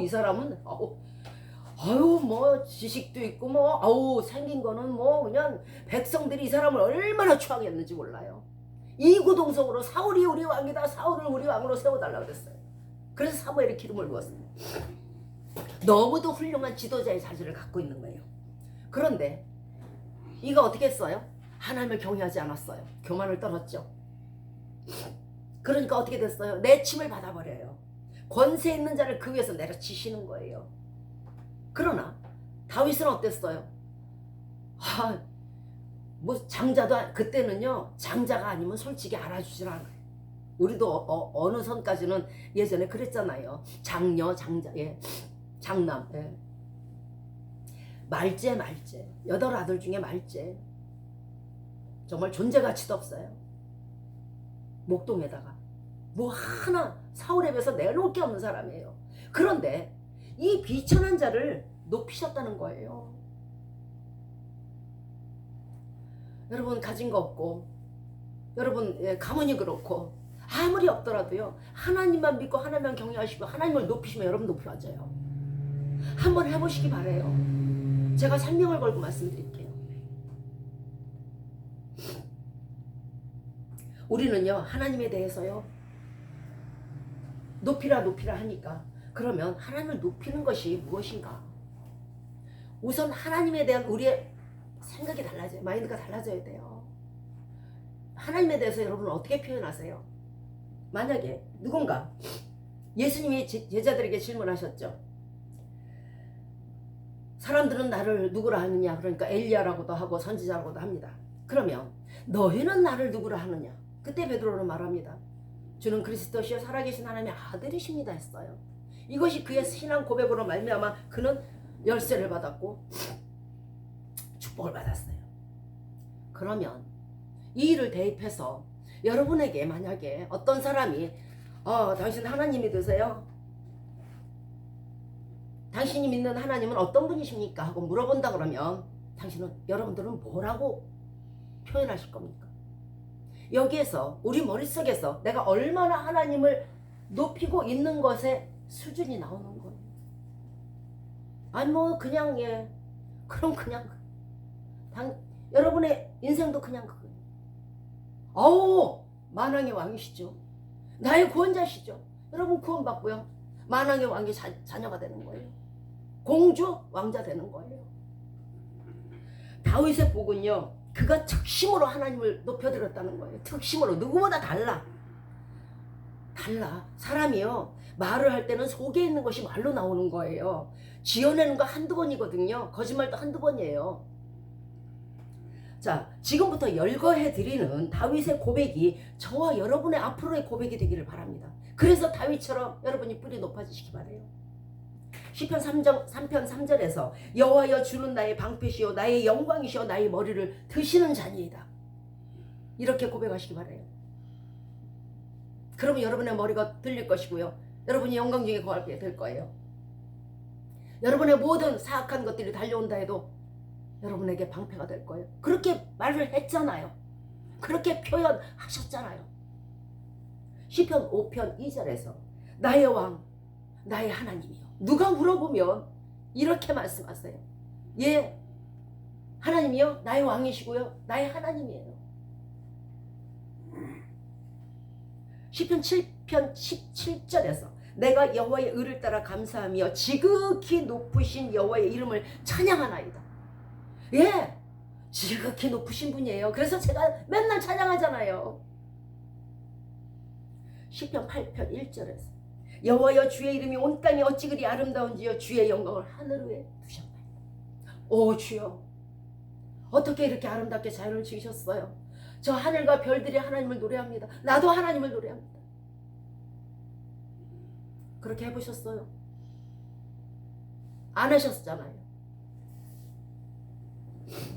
이 사람은 뭐 지식도 있고 뭐 생긴 거는 뭐 그냥 백성들이 이 사람을 얼마나 추앙했는지 몰라요. 이구동성으로 사울이 우리 왕이다, 사울을 우리 왕으로 세워달라고 그랬어요. 그래서 사무엘이 기름을 부었습니다. 너무도 훌륭한 지도자의 자질을 갖고 있는 거예요. 그런데 이가 어떻게 했어요? 하나님을 경외하지 않았어요. 교만을 떨었죠. 그러니까 어떻게 됐어요? 내침을 받아버려요. 권세 있는 자를 그 위에서 내려치시는 거예요. 그러나 다윗은 어땠어요? 뭐 장자도 그때는요, 장자가 아니면 솔직히 알아주질 않아요. 우리도 어느 선까지는 예전에 그랬잖아요. 장녀, 장자, 장남, 말제, 8아들 중에 말제. 정말 존재 가치도 없어요. 목동에다가 뭐 하나 사울에 비해서 내놓을 게 없는 사람이에요. 그런데 이 비천한 자를 높이셨다는 거예요. 여러분 가진 거 없고, 여러분 가문이 그렇고 아무리 없더라도요, 하나님만 믿고 하나님만 경외하시고 하나님을 높이시면 여러분 높여져요. 한번 해보시기 바래요. 제가 생명을 걸고 말씀드릴게요. 우리는요, 하나님에 대해서요, 높이라 하니까, 그러면 하나님을 높이는 것이 무엇인가? 우선 하나님에 대한 우리의 생각이 달라져요. 마인드가 달라져야 돼요. 하나님에 대해서 여러분은 어떻게 표현하세요? 만약에 누군가 예수님이 제자들에게 질문하셨죠. 사람들은 나를 누구라 하느냐? 그러니까 엘리야라고도 하고 선지자라고도 합니다. 그러면 너희는 나를 누구라 하느냐? 그때 베드로는 말합니다. 주는 그리스도시요 살아계신 하나님의 아들이십니다 했어요. 이것이 그의 신앙 고백으로 말미암아 그는 열쇠를 받았고 축복을 받았어요. 그러면 이 일을 대입해서 여러분에게 만약에 어떤 사람이 당신 하나님이 되세요? 당신이 믿는 하나님은 어떤 분이십니까? 하고 물어본다 그러면 여러분들은 뭐라고 표현하실 겁니까? 여기에서 우리 머릿속에서 내가 얼마나 하나님을 높이고 있는 것의 수준이 나오는 거예요. 아니 뭐 그냥 그럼 그냥 여러분의 인생도 그냥 그거예요. 만왕의 왕이시죠. 나의 구원자시죠. 여러분 구원받고요, 만왕의 왕의 자녀가 되는 거예요. 공주 왕자 되는 거예요. 다윗의 복은요, 그가 특심으로 하나님을 높여드렸다는 거예요. 특심으로 누구보다 달라. 사람이요, 말을 할 때는 속에 있는 것이 말로 나오는 거예요. 지어내는 거 한두 번이거든요. 거짓말도 한두 번이에요. 자, 지금부터 열거해드리는 다윗의 고백이 저와 여러분의 앞으로의 고백이 되기를 바랍니다. 그래서 다윗처럼 여러분이 뿔이 높아지시기 바라요. 시편 3편 3절에서 여호와여 주는 나의 방패시요 나의 영광이시요 나의 머리를 드시는 자니이다, 이렇게 고백하시기 바라요. 그러면 여러분의 머리가 들릴 것이고요, 여러분이 영광 중에 거하게 될 거예요. 여러분의 모든 사악한 것들이 달려온다 해도 여러분에게 방패가 될 거예요. 그렇게 말을 했잖아요. 그렇게 표현하셨잖아요. 시편 5편 2절에서 나의 왕 나의 하나님이요, 누가 물어보면 이렇게 말씀하세요. 하나님이요 나의 왕이시고요 나의 하나님이에요. 시편 7편 17절에서 내가 여호와의 의를 따라 감사하며 지극히 높으신 여호와의 이름을 찬양하나이다. 지극히 높으신 분이에요. 그래서 제가 맨날 찬양하잖아요. 시편 8편 1절에서 여호와여 주의 이름이 온 땅에 어찌 그리 아름다운지요 주의 영광을 하늘 위에 두셨나이다. 오 주여, 어떻게 이렇게 아름답게 자연을 지으셨어요? 저 하늘과 별들이 하나님을 노래합니다. 나도 하나님을 노래합니다. 그렇게 해보셨어요? 안 하셨잖아요.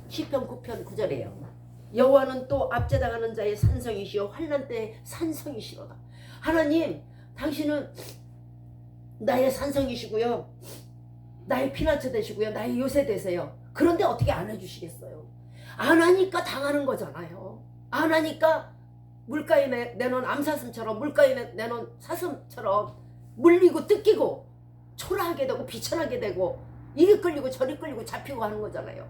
시편 9편 9절이에요. 여호와는 또 압제당하는 자의 산성이시요 환난 때의 산성이시로다. 하나님, 당신은 나의 산성이시고요, 나의 피난처 되시고요, 나의 요새 되세요. 그런데 어떻게 안 해주시겠어요? 안 하니까 당하는 거잖아요. 안 하니까 물가에 내놓은 암사슴처럼, 물가에 내놓은 사슴처럼 물리고 뜯기고 초라하게 되고 비천하게 되고 이리 끌리고 저리 끌리고 잡히고 하는 거잖아요.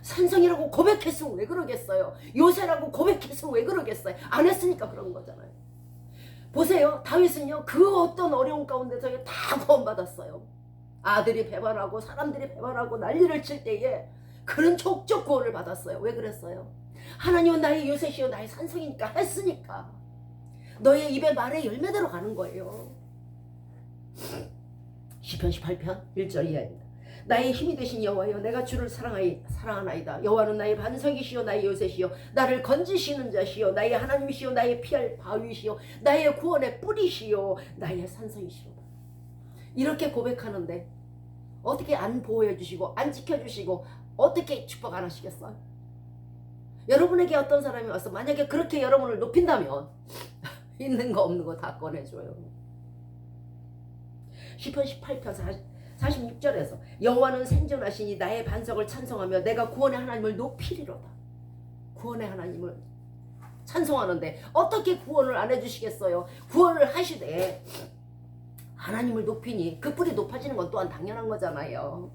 산성이라고 고백했으면 왜 그러겠어요? 요새라고 고백했으면 왜 그러겠어요? 안 했으니까 그런 거잖아요. 보세요. 다윗은요, 그 어떤 어려운 가운데서 다 구원받았어요. 아들이 배반하고 사람들이 배반하고 난리를 칠 때에 그런 족족 구원을 받았어요. 왜 그랬어요? 하나님은 나의 요새시요 나의 산성이니까 했으니까. 너의 입에 말의 열매대로 가는 거예요. 시편 18편 1절 이하입니다. 나의 힘이 되신 여호와여, 내가 주를 사랑하나이다. 여호와는 나의 반석이시요 나의 요새시요 나를 건지시는 자시요 나의 하나님이시요 나의 피할 바위시요 나의 구원의 뿌리시요 나의 산성이시로다. 이렇게 고백하는데 어떻게 안 보호해 주시고 안 지켜주시고 어떻게 축복 안 하시겠어요? 여러분에게 어떤 사람이 와서 만약에 그렇게 여러분을 높인다면 있는 거 없는 거 다 꺼내줘요. 시편 18편 46절에서 여호와는 생존하시니 나의 반석을 찬송하며 내가 구원의 하나님을 높이리로다. 구원의 하나님을 찬송하는데 어떻게 구원을 안 해주시겠어요? 구원을 하시되 하나님을 높이니 그 뿔이 높아지는 건 또한 당연한 거잖아요.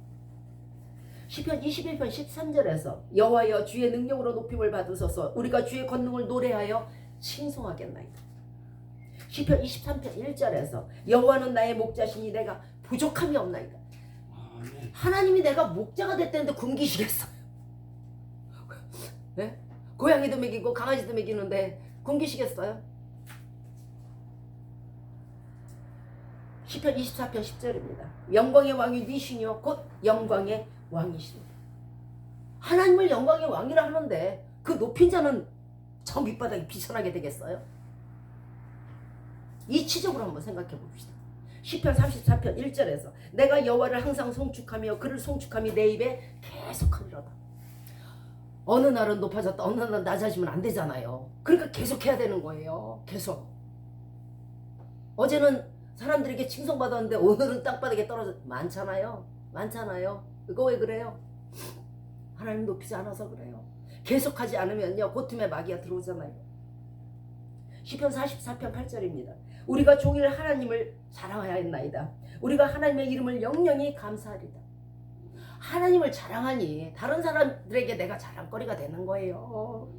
시편 21편 13절에서 여호와여 주의 능력으로 높임을 받으소서 우리가 주의 권능을 노래하여 칭송하겠나이다. 시편 23편 1절에서 여호와는 나의 목자시니 내가 부족함이 없나이다. 하나님이 내가 목자가 됐다는데 굶기시겠어요? 네? 고양이도 먹이고 강아지도 먹이는데 굶기시겠어요? 시편 24편 10절입니다. 영광의 왕이 니시니요 곧 영광의 왕이시니다. 하나님을 영광의 왕이라 하는데 그 높인 자는 저 밑바닥에 비천하게 되겠어요? 이치적으로 한번 생각해 봅시다. 시편 34편 1절에서 내가 여호와를 항상 송축하며 그를 송축함이 내 입에 계속하리로다. 어느 날은 높아졌다 어느 날은 낮아지면 안 되잖아요. 그러니까 계속 해야 되는 거예요. 계속. 어제는 사람들에게 칭송받았는데 오늘은 땅바닥에 떨어져 많잖아요. 이거 왜 그래요? 하나님 높이지 않아서 그래요. 계속하지 않으면요 고tum의 마귀가 들어오잖아요. 시편 44편 8절입니다. 우리가 종일 하나님을 자랑하야 했나이다. 우리가 하나님의 이름을 영영히 감사하리다. 하나님을 자랑하니 다른 사람들에게 내가 자랑거리가 되는 거예요.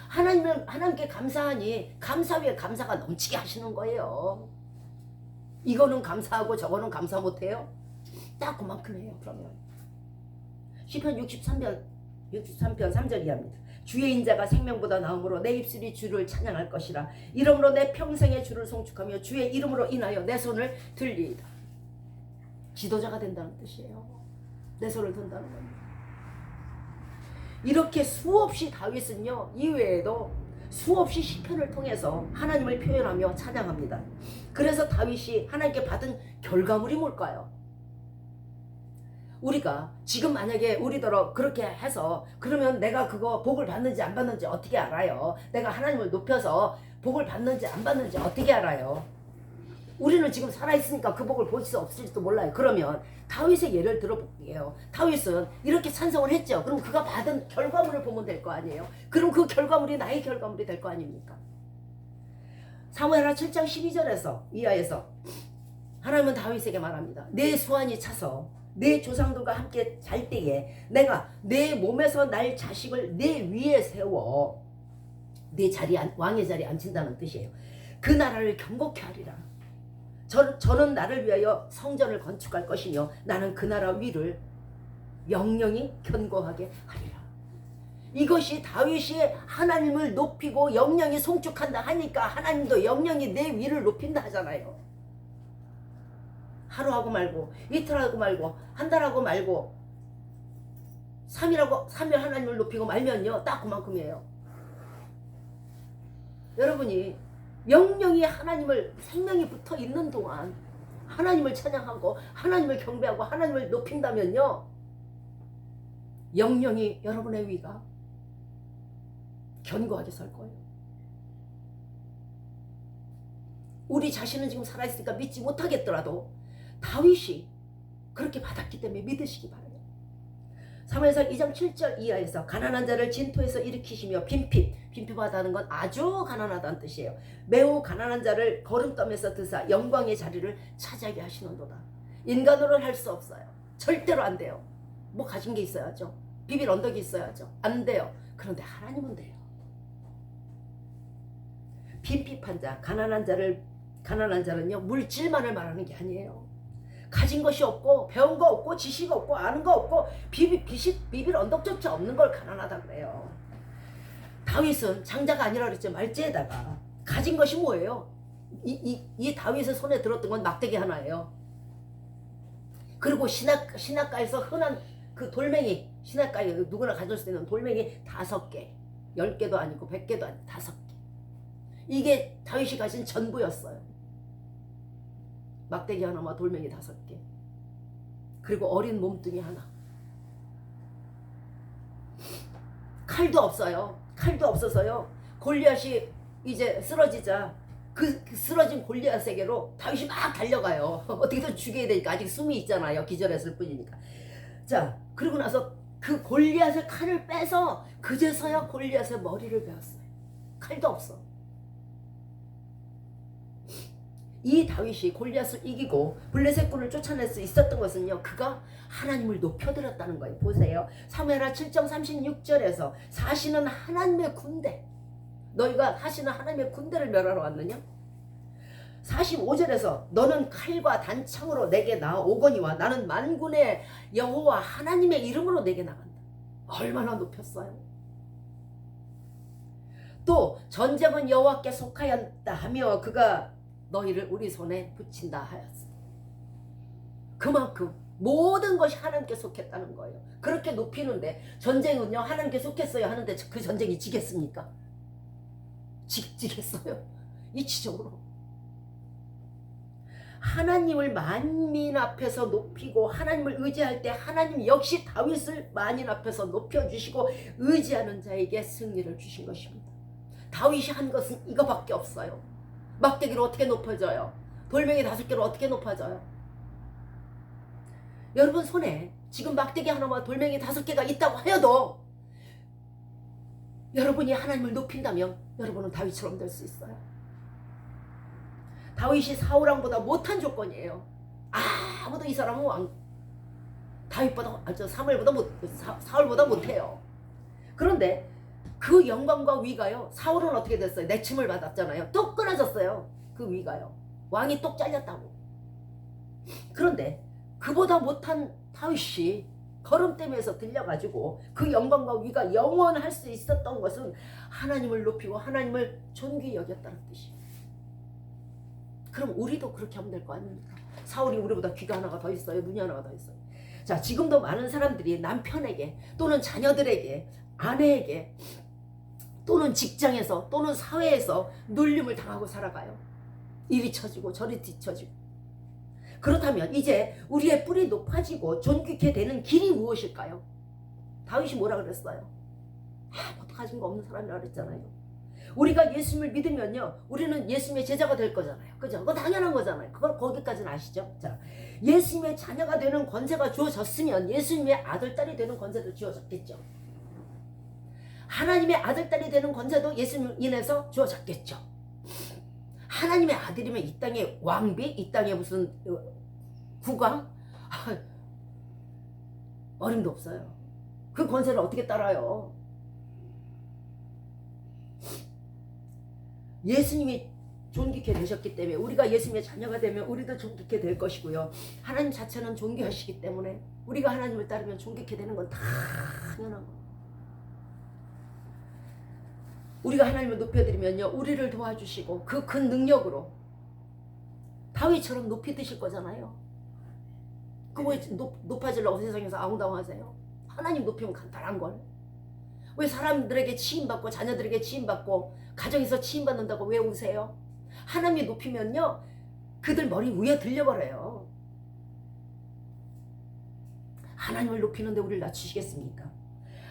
하나님께 감사하니 감사 위에 감사가 넘치게 하시는 거예요. 이거는 감사하고 저거는 감사 못해요? 딱 그만큼 해요. 그러면 시편 63편 3절 이하입니다. 주의 인자가 생명보다 나음으로 내 입술이 주를 찬양할 것이라. 이러므로 내 평생에 주를 송축하며 주의 이름으로 인하여 내 손을 들리이다. 지도자가 된다는 뜻이에요. 내 손을 든다는 겁니다. 이렇게 수없이 다윗은요 이외에도 수없이 시편을 통해서 하나님을 표현하며 찬양합니다. 그래서 다윗이 하나님께 받은 결과물이 뭘까요? 우리가 지금 만약에 우리더러 그렇게 해서 그러면 내가 그거 복을 받는지 안 받는지 어떻게 알아요? 내가 하나님을 높여서 복을 받는지 안 받는지 어떻게 알아요? 우리는 지금 살아있으니까 그 복을 볼 수 없을지도 몰라요. 그러면 다윗의 예를 들어볼게요. 다윗은 이렇게 찬송을 했죠. 그럼 그가 받은 결과물을 보면 될 거 아니에요? 그럼 그 결과물이 나의 결과물이 될 거 아닙니까? 사무엘하 7장 12절에서 이하에서 하나님은 다윗에게 말합니다. 내 수완이 차서 내 조상들과 함께 잘 때에 내가 내 몸에서 날 자식을 내 위에 세워 내 왕의 자리에 앉힌다는 뜻이에요. 그 나라를 경고케 하리라. 저는 나를 위하여 성전을 건축할 것이며 나는 그 나라 위를 영영히 견고하게 하리라. 이것이 다윗이 하나님을 높이고 영령이 송축한다 하니까 하나님도 영령이 내 위를 높인다 하잖아요. 하루하고 말고 이틀하고 말고 한 달하고 말고 3일 하나님을 높이고 말면요 딱 그만큼이에요. 여러분이 영령이 하나님을 생명이 붙어 있는 동안 하나님을 찬양하고 하나님을 경배하고 하나님을 높인다면요 영령이 여러분의 위가 견고하게 설 거예요. 우리 자신은 지금 살아있으니까 믿지 못하겠더라도 다윗이 그렇게 받았기 때문에 믿으시기 바랍니다. 사무엘상 2장 7절 이하에서 가난한 자를 진토에서 일으키시며 빈핍하다는 건 아주 가난하다는 뜻이에요. 매우 가난한 자를 거름감에서 드사 영광의 자리를 차지하게 하시는도다. 인간으로는 할 수 없어요. 절대로 안 돼요. 뭐 가진 게 있어야죠. 비빌 언덕이 있어야죠. 안 돼요. 그런데 하나님은 돼요. 빈핍한 자, 가난한 자는요 물질만을 말하는 게 아니에요. 가진 것이 없고 배운 거 없고 지식 없고 아는 거 없고 비빌 언덕조차 없는 걸 가난하다 그래요. 다윗은 장자가 아니라 그랬죠. 말지에다가 가진 것이 뭐예요? 이 다윗의 손에 들었던 건 막대기 하나예요. 그리고 신학가에서 흔한 그 돌멩이, 신학가에 누구나 가질 수 있는 돌멩이 5개, 10개도 아니고 100개도 아니고 5개. 이게 다윗이 가진 전부였어요. 막대기 하나와 돌멩이 5개. 그리고 어린 몸뚱이 하나. 칼도 없어요. 칼도 없어서요. 골리앗이 이제 쓰러지자 그 쓰러진 골리앗에게로 다윗이 막 달려가요. 어떻게든 죽여야 되니까 아직 숨이 있잖아요. 기절했을 뿐이니까. 자, 그러고 나서 그 골리앗의 칼을 빼서 그제서야 골리앗의 머리를 베었어요. 칼도 없어. 이 다윗이 골리앗을 이기고 블레셋 군을 쫓아낼 수 있었던 것은요 그가 하나님을 높여드렸다는 거예요. 보세요. 사무엘하 7장 36절에서 사시는 하나님의 군대, 너희가 사시는 하나님의 군대를 멸하러 왔느냐? 45절에서 너는 칼과 단창으로 내게 나오거니와 나는 만군의 여호와 하나님의 이름으로 내게 나간다. 얼마나 높였어요. 또 전쟁은 여호와께 속하였다 하며 그가 너희를 우리 손에 붙인다 하였어. 그만큼 모든 것이 하나님께 속했다는 거예요. 그렇게 높이는데 전쟁은요 하나님께 속했어요 하는데 그 전쟁이 지겠습니까? 지겠어요? 이치적으로 하나님을 만민 앞에서 높이고 하나님을 의지할 때 하나님 역시 다윗을 만인 앞에서 높여주시고 의지하는 자에게 승리를 주신 것입니다. 다윗이 한 것은 이거밖에 없어요. 막대기로 어떻게 높아져요? 돌멩이 5개로 어떻게 높아져요? 여러분 손에 지금 막대기 하나와 돌멩이 5개가 있다고 하여도 여러분이 하나님을 높인다면 여러분은 다윗처럼 될 수 있어요. 다윗이 사울왕보다 못한 조건이에요. 아무도 이 사람은 사울보다 못해요. 그런데 그 영광과 위가요 사울은 어떻게 됐어요? 내침을 받았잖아요. 똑 끊어졌어요. 그 위가요 왕이 똑 잘렸다고. 그런데 그보다 못한 다윗이 거름댐에서 들려가지고 그 영광과 위가 영원할 수 있었던 것은 하나님을 높이고 하나님을 존귀히 여겼다는 뜻이에요. 그럼 우리도 그렇게 하면 될 거 아닙니까? 사울이 우리보다 귀가 하나가 더 있어요? 눈이 하나가 더 있어요? 자, 지금도 많은 사람들이 남편에게 또는 자녀들에게 아내에게 또는 직장에서 또는 사회에서 놀림을 당하고 살아가요. 이리 쳐지고 저리 뒤쳐지고. 그렇다면 이제 우리의 뿔이 높아지고 존귀케 되는 길이 무엇일까요? 다윗이 뭐라 그랬어요? 아무것도 가진 거 없는 사람이라 그랬잖아요. 우리가 예수님을 믿으면요 우리는 예수님의 제자가 될 거잖아요. 그죠? 그거 당연한 거잖아요. 그걸 거기까지는 아시죠? 자, 예수님의 자녀가 되는 권세가 주어졌으면 예수님의 아들, 딸이 되는 권세도 주어졌겠죠. 하나님의 아들, 딸이 되는 권세도 예수님 인해서 주어졌겠죠. 하나님의 아들이면 이 땅의 왕비, 이 땅에 무슨 국왕? 어림도 없어요. 그 권세를 어떻게 따라요? 예수님이 존귀케 되셨기 때문에 우리가 예수님의 자녀가 되면 우리도 존귀케 될 것이고요. 하나님 자체는 존귀하시기 때문에 우리가 하나님을 따르면 존귀케 되는 건 당연한 거예요. 우리가 하나님을 높여드리면요, 우리를 도와주시고 그 큰 능력으로 다윗처럼 높이 드실 거잖아요. 그거 높아지려고 세상에서 아웅다웅하세요? 하나님 높이면 간단한 걸. 왜 사람들에게 치임받고 자녀들에게 치임받고 가정에서 치임받는다고 왜 우세요? 하나님이 높이면요, 그들 머리 위에 들려버려요. 하나님을 높이는데 우리를 낮추시겠습니까?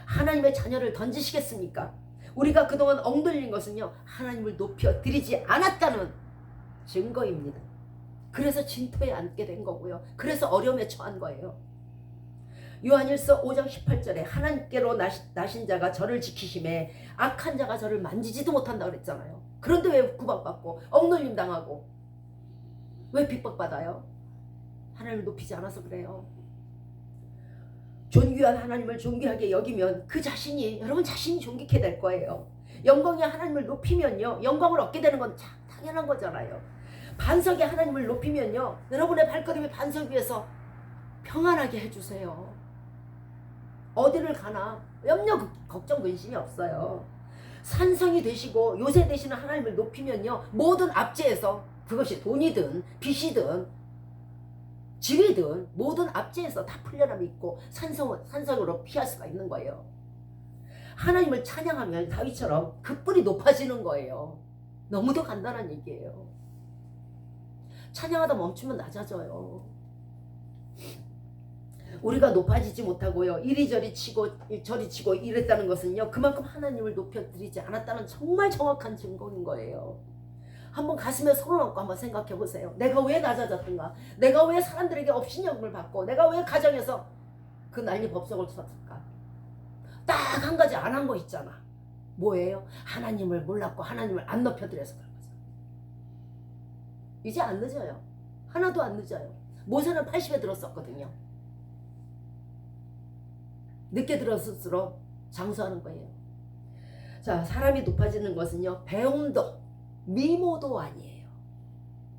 하나님의 자녀를 던지시겠습니까? 우리가 그동안 엉들린 것은요, 하나님을 높여드리지 않았다는 증거입니다. 그래서 진토에 앉게 된 거고요. 그래서 어려움에 처한 거예요. 요한일서 5장 18절에 하나님께로 나신 자가 저를 지키심에 악한 자가 저를 만지지도 못한다 그랬잖아요. 그런데 왜 구박받고 엉놀림 당하고 왜 핍박받아요? 하나님을 높이지 않아서 그래요. 존귀한 하나님을 존귀하게 여기면 그 자신이, 여러분 자신이 존귀케 될 거예요. 영광이 하나님을 높이면요, 영광을 얻게 되는 건 당연한 거잖아요. 반석이 하나님을 높이면요, 여러분의 발걸음이 반석 위에서 평안하게 해주세요. 어디를 가나 염려 걱정 근심이 없어요. 산성이 되시고 요새 되시는 하나님을 높이면요, 모든 압제에서, 그것이 돈이든 빚이든 지위든 모든 압제에서 다 풀려남이 있고 산성으로 피할 수가 있는 거예요. 하나님을 찬양하면 다윗처럼 그 뿔이 높아지는 거예요. 너무도 간단한 얘기예요. 찬양하다 멈추면 낮아져요. 우리가 높아지지 못하고요, 이리저리 치고 저리 치고 이랬다는 것은요, 그만큼 하나님을 높여드리지 않았다는 정말 정확한 증거인 거예요. 한번 가슴에 손을 얹고 한번 생각해 보세요. 내가 왜 낮아졌던가? 내가 왜 사람들에게 업신여김을 받고, 내가 왜 가정에서 그 난리 법석을 쳤을까? 딱 한 가지 안 한 거 있잖아. 뭐예요? 하나님을 몰랐고 하나님을 안 높여드려서 그런 거죠. 이제 안 늦어요. 하나도 안 늦어요. 모세는 80에 들었었거든요. 늦게 들었을수록 장수하는 거예요. 자, 사람이 높아지는 것은요, 배움도 미모도 아니에요.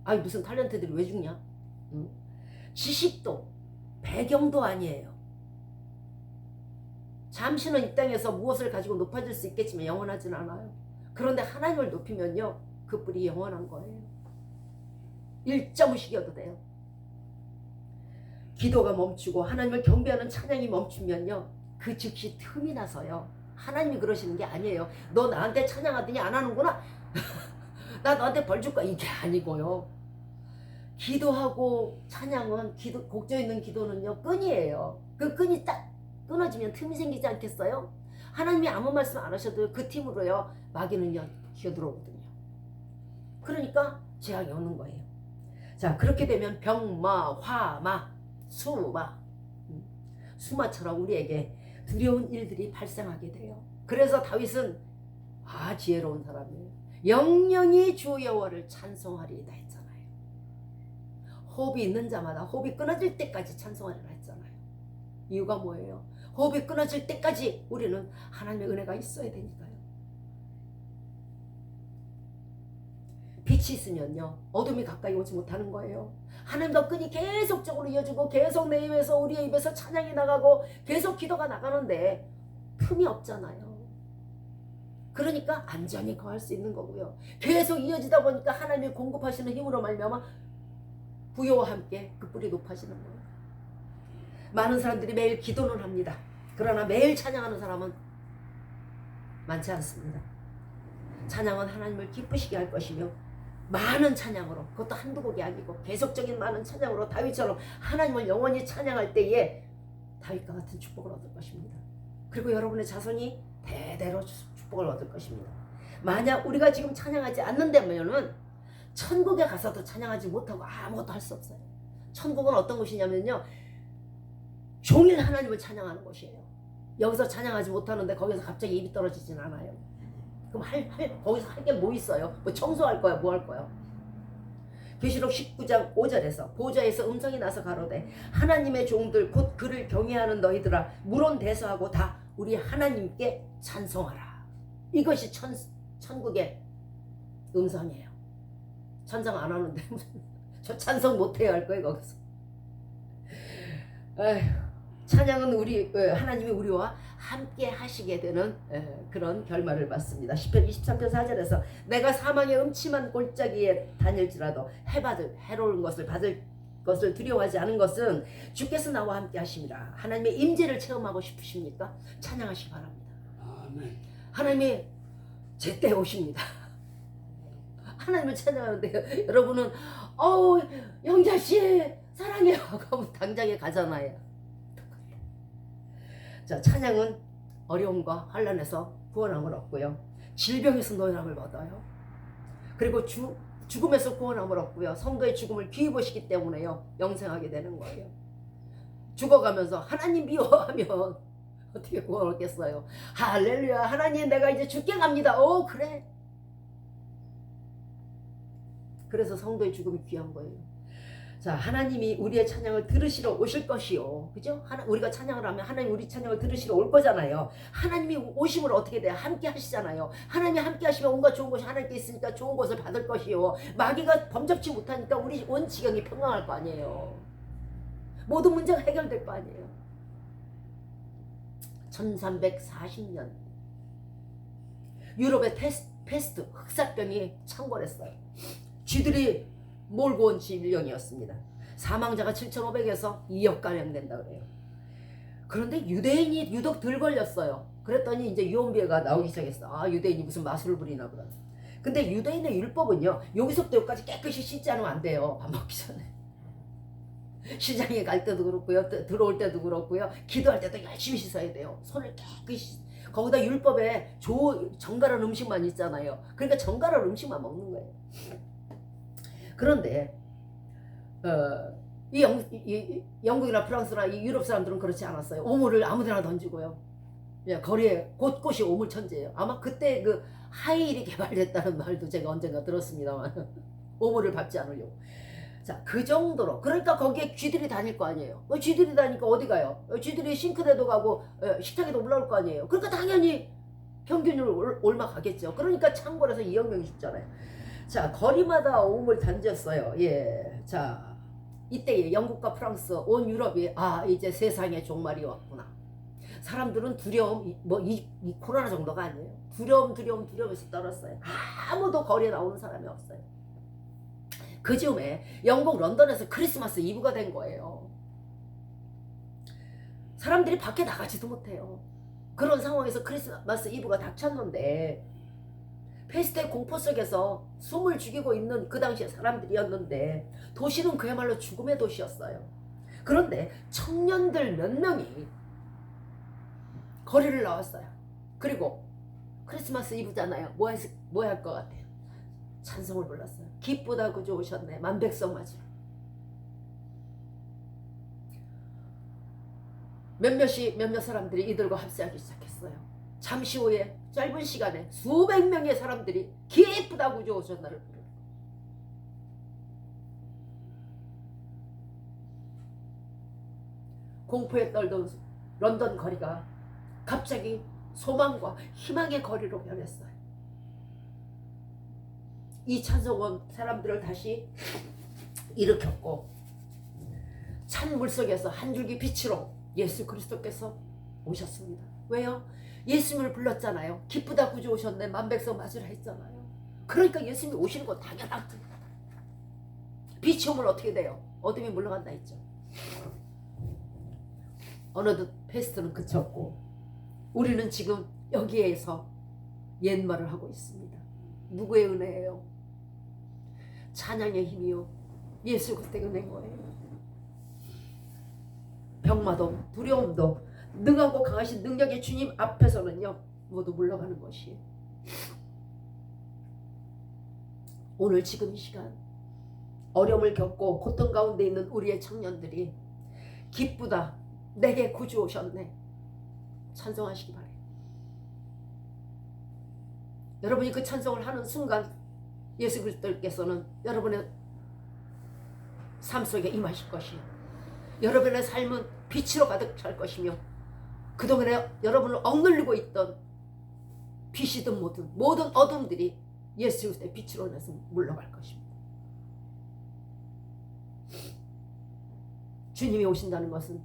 아니 무슨 탤런트들이 왜 죽냐? 응? 지식도 배경도 아니에요. 잠시는 이 땅에서 무엇을 가지고 높아질 수 있겠지만 영원하진 않아요. 그런데 하나님을 높이면요, 그 뿔이 영원한 거예요. 일자무식이어도 돼요. 기도가 멈추고 하나님을 경배하는 찬양이 멈추면요, 그 즉시 틈이 나서요, 하나님이 그러시는 게 아니에요. 너 나한테 찬양하더니 안 하는구나. 나 너한테 벌 줄까? 이게 아니고요. 기도하고 찬양은 곡조 있는 기도는요, 끈이에요. 그 끈이 딱 끊어지면 틈이 생기지 않겠어요? 하나님이 아무 말씀 안 하셔도 그 틈으로요, 마귀는요 기어들어오거든요. 그러니까 재앙이 오는 거예요. 자, 그렇게 되면 병마, 화마, 수마처럼 우리에게 두려운 일들이 발생하게 돼요. 그래서 다윗은 지혜로운 사람이에요. 영영이 주 여호와를 찬송하리이다 했잖아요. 호흡이 있는 자마다 호흡이 끊어질 때까지 찬송하리라 했잖아요. 이유가 뭐예요? 호흡이 끊어질 때까지 우리는 하나님의 은혜가 있어야 되니까요. 빛이 있으면요, 어둠이 가까이 오지 못하는 거예요. 하나님과 끈이 계속적으로 이어지고 계속 내 입에서, 우리의 입에서 찬양이 나가고 계속 기도가 나가는데 틈이 없잖아요. 그러니까 안전히 거할 수 있는 거고요. 계속 이어지다 보니까 하나님이 공급하시는 힘으로 말미암아 부여와 함께 그 뿔이 높아지는 거예요. 많은 사람들이 매일 기도는 합니다. 그러나 매일 찬양하는 사람은 많지 않습니다. 찬양은 하나님을 기쁘시게 할 것이며, 많은 찬양으로, 그것도 한두 곡이 아니고 계속적인 많은 찬양으로 다윗처럼 하나님을 영원히 찬양할 때에 다윗과 같은 축복을 얻을 것입니다. 그리고 여러분의 자손이 대대로 축복을 얻을 것입니다. 만약 우리가 지금 찬양하지 않는다면은 천국에 가서도 찬양하지 못하고 아무것도 할 수 없어요. 천국은 어떤 곳이냐면요, 종일 하나님을 찬양하는 곳이에요. 여기서 찬양하지 못하는데 거기서 갑자기 입이 떨어지진 않아요. 그럼 거기서 할 게 뭐 있어요? 뭐 청소할 거야? 뭐 할 거야? 계시록 19장 5절에서 보좌에서 음성이 나서 가로되 하나님의 종들 곧 그를 경외하는 너희들아, 물론대서하고 다 우리 하나님께 찬송하라. 이것이 천국의 음성이에요. 찬송 안 하는데 저 찬송 못해야 할 거예요. 거기서. 에휴, 찬양은 하나님이 우리와 함께 하시게 되는 그런 결말을 맞습니다. 시편 23편 4절에서 내가 사망의 음침한 골짜기에 다닐지라도 해로운 것을 받을 것을 두려워하지 않은 것은 주께서 나와 함께 하심이라. 하나님의 임재를 체험하고 싶으십니까? 찬양하시기 바랍니다. 아멘. 하나님이 제때 오십니다. 하나님을 찬양하는데 여러분은 영자씨 사랑해요 하고 당장에 가잖아요. 자, 찬양은 어려움과 환난에서 구원함을 얻고요, 질병에서 노예함을 얻어요. 그리고 죽음에서 구원함을 얻고요, 성도의 죽음을 귀히 보시기 때문에요, 영생하게 되는 거예요. 죽어가면서 하나님 미워하면 어떻게 구원 얻겠어요? 할렐루야, 하나님 내가 이제 죽게 갑니다. 그래. 그래서 성도의 죽음이 귀한 거예요. 자, 하나님이 우리의 찬양을 들으시러 오실 것이요, 그죠? 우리가 찬양을 하면 하나님 우리 찬양을 들으시러 올 거잖아요. 하나님이 오심을 어떻게 돼요? 함께 하시잖아요. 하나님이 함께 하시면 온갖 좋은 것이 하나님께 있으니까 좋은 것을 받을 것이요, 마귀가 범접치 못하니까 우리 온 지경이 평강할 거 아니에요. 모든 문제가 해결될 거 아니에요. 1340년 유럽의 페스트 흑사병이 창궐했어요. 쥐들이 몰고 온 질병이었습니다. 사망자가 7,500에서 2억가량 된다 그래요. 그런데 유대인이 유독 덜 걸렸어요. 그랬더니 이제 유언비어가 나오기 시작했어. 유대인이 무슨 마술을 부리나 보다. 근데 유대인의 율법은요, 여기서부터 여기까지 깨끗이 씻지 않으면 안 돼요. 밥 먹기 전에. 시장에 갈 때도 그렇고요, 들어올 때도 그렇고요, 기도할 때도 열심히 씻어야 돼요. 손을 깨끗이. 거기다 율법에 정갈한 음식만 있잖아요. 그러니까 정갈한 음식만 먹는 거예요. 그런데 영국이나 프랑스나 이 유럽 사람들은 그렇지 않았어요. 오물을 아무데나 던지고요, 거리에 곳곳이 오물 천지예요. 아마 그때 그 하이힐이 개발됐다는 말도 제가 언젠가 들었습니다만 오물을 밟지 않으려고. 자, 그 정도로. 그러니까 거기에 쥐들이 다닐 거 아니에요. 쥐들이 다니니까 어디 가요? 쥐들이 싱크대도 가고 식탁에도 올라올 거 아니에요. 그러니까 당연히 평균으로 올라가겠죠. 그러니까 창궐해서 2억 명이 죽잖아요. 자, 거리마다 오물 던졌어요. 자, 이때 영국과 프랑스, 온 유럽이 이제 세상의 종말이 왔구나. 사람들은 두려움, 이 코로나 정도가 아니에요. 두려움에서 떨었어요. 아무도 거리에 나오는 사람이 없어요. 그 즈음에 영국 런던에서 크리스마스 이브가 된 거예요. 사람들이 밖에 나가지도 못해요. 그런 상황에서 크리스마스 이브가 닥쳤는데, 페스트의 공포 속에서 숨을 죽이고 있는 그 당시의 사람들이었는데, 도시는 그야말로 죽음의 도시였어요. 그런데 청년들 몇 명이 거리를 나왔어요. 그리고 크리스마스 이브잖아요. 뭐 할 것 같아요? 찬송을 불렀어요. 기쁘다 구주 오셨네, 만백성 맞으러. 몇몇 사람들이 이들과 합세하기 시작했어요. 잠시 후에 짧은 시간에 수백 명의 사람들이 기쁘다 구주 오셨나를 부르고, 공포에 떨던 런던 거리가 갑자기 소망과 희망의 거리로 변했어요. 이 찬송은 사람들을 다시 일으켰고, 찬 물속에서 한 줄기 빛으로 예수 그리스도께서 오셨습니다. 왜요? 예수님을 불렀잖아요. 기쁘다 구주 오셨네, 만백성 맞으라 했잖아요. 그러니까 예수님이 오시는 건 당연하죠. 빛이 오면 어떻게 돼요? 어둠이 물러간다 했죠. 어느덧 페스트는 그쳤고, 우리는 지금 여기에서 옛말을 하고 있습니다. 누구의 은혜예요? 찬양의 힘이요, 예수 그리스도의 은혜인 거예요. 병마도 두려움도 능하고 강하신 능력의 주님 앞에서는요, 모두 물러가는 것이에요. 오늘 지금 이 시간 어려움을 겪고 고통 가운데 있는 우리의 청년들이 기쁘다, 내게 구주 오셨네, 찬송하시기 바래요. 여러분이 그 찬송을 하는 순간 예수 그리스도께서는 여러분의 삶 속에 임하실 것이요, 여러분의 삶은 빛으로 가득 찰 것이며, 그동안에 여러분을 억눌리고 있던 빛이든 모든 어둠들이 예수 그리스도의 빛으로 인해서 물러갈 것입니다. 주님이 오신다는 것은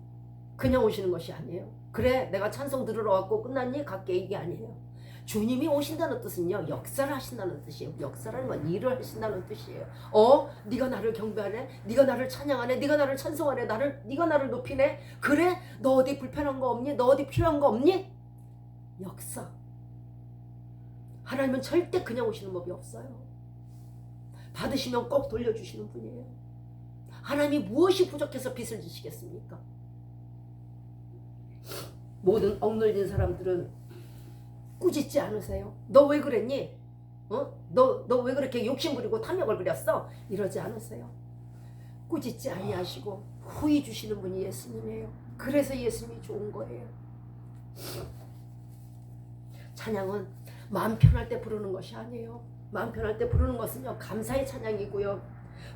그냥 오시는 것이 아니에요. 그래 내가 찬송 들으러 왔고 끝났니? 갈게 이게 아니에요. 주님이 오신다는 뜻은요 역사를 하신다는 뜻이에요. 역사라는 건 일을 하신다는 뜻이에요. 네가 나를 경배하네, 네가 나를 찬양하네, 네가 나를 찬송하네, 네가 나를 높이네. 그래 너 어디 불편한 거 없니? 너 어디 필요한 거 없니? 역사. 하나님은 절대 그냥 오시는 법이 없어요. 받으시면 꼭 돌려주시는 분이에요. 하나님이 무엇이 부족해서 빚을 지시겠습니까? 모든 억눌린 사람들은 꾸짖지 않으세요? 너 왜 그랬니? 너 왜 그렇게 욕심부리고 탐욕을 부렸어? 이러지 않으세요. 꾸짖지 아니하시고 후히 주시는 분이 예수님이에요. 그래서 예수님이 좋은 거예요. 찬양은 마음 편할 때 부르는 것이 아니에요. 마음 편할 때 부르는 것은요 감사의 찬양이고요,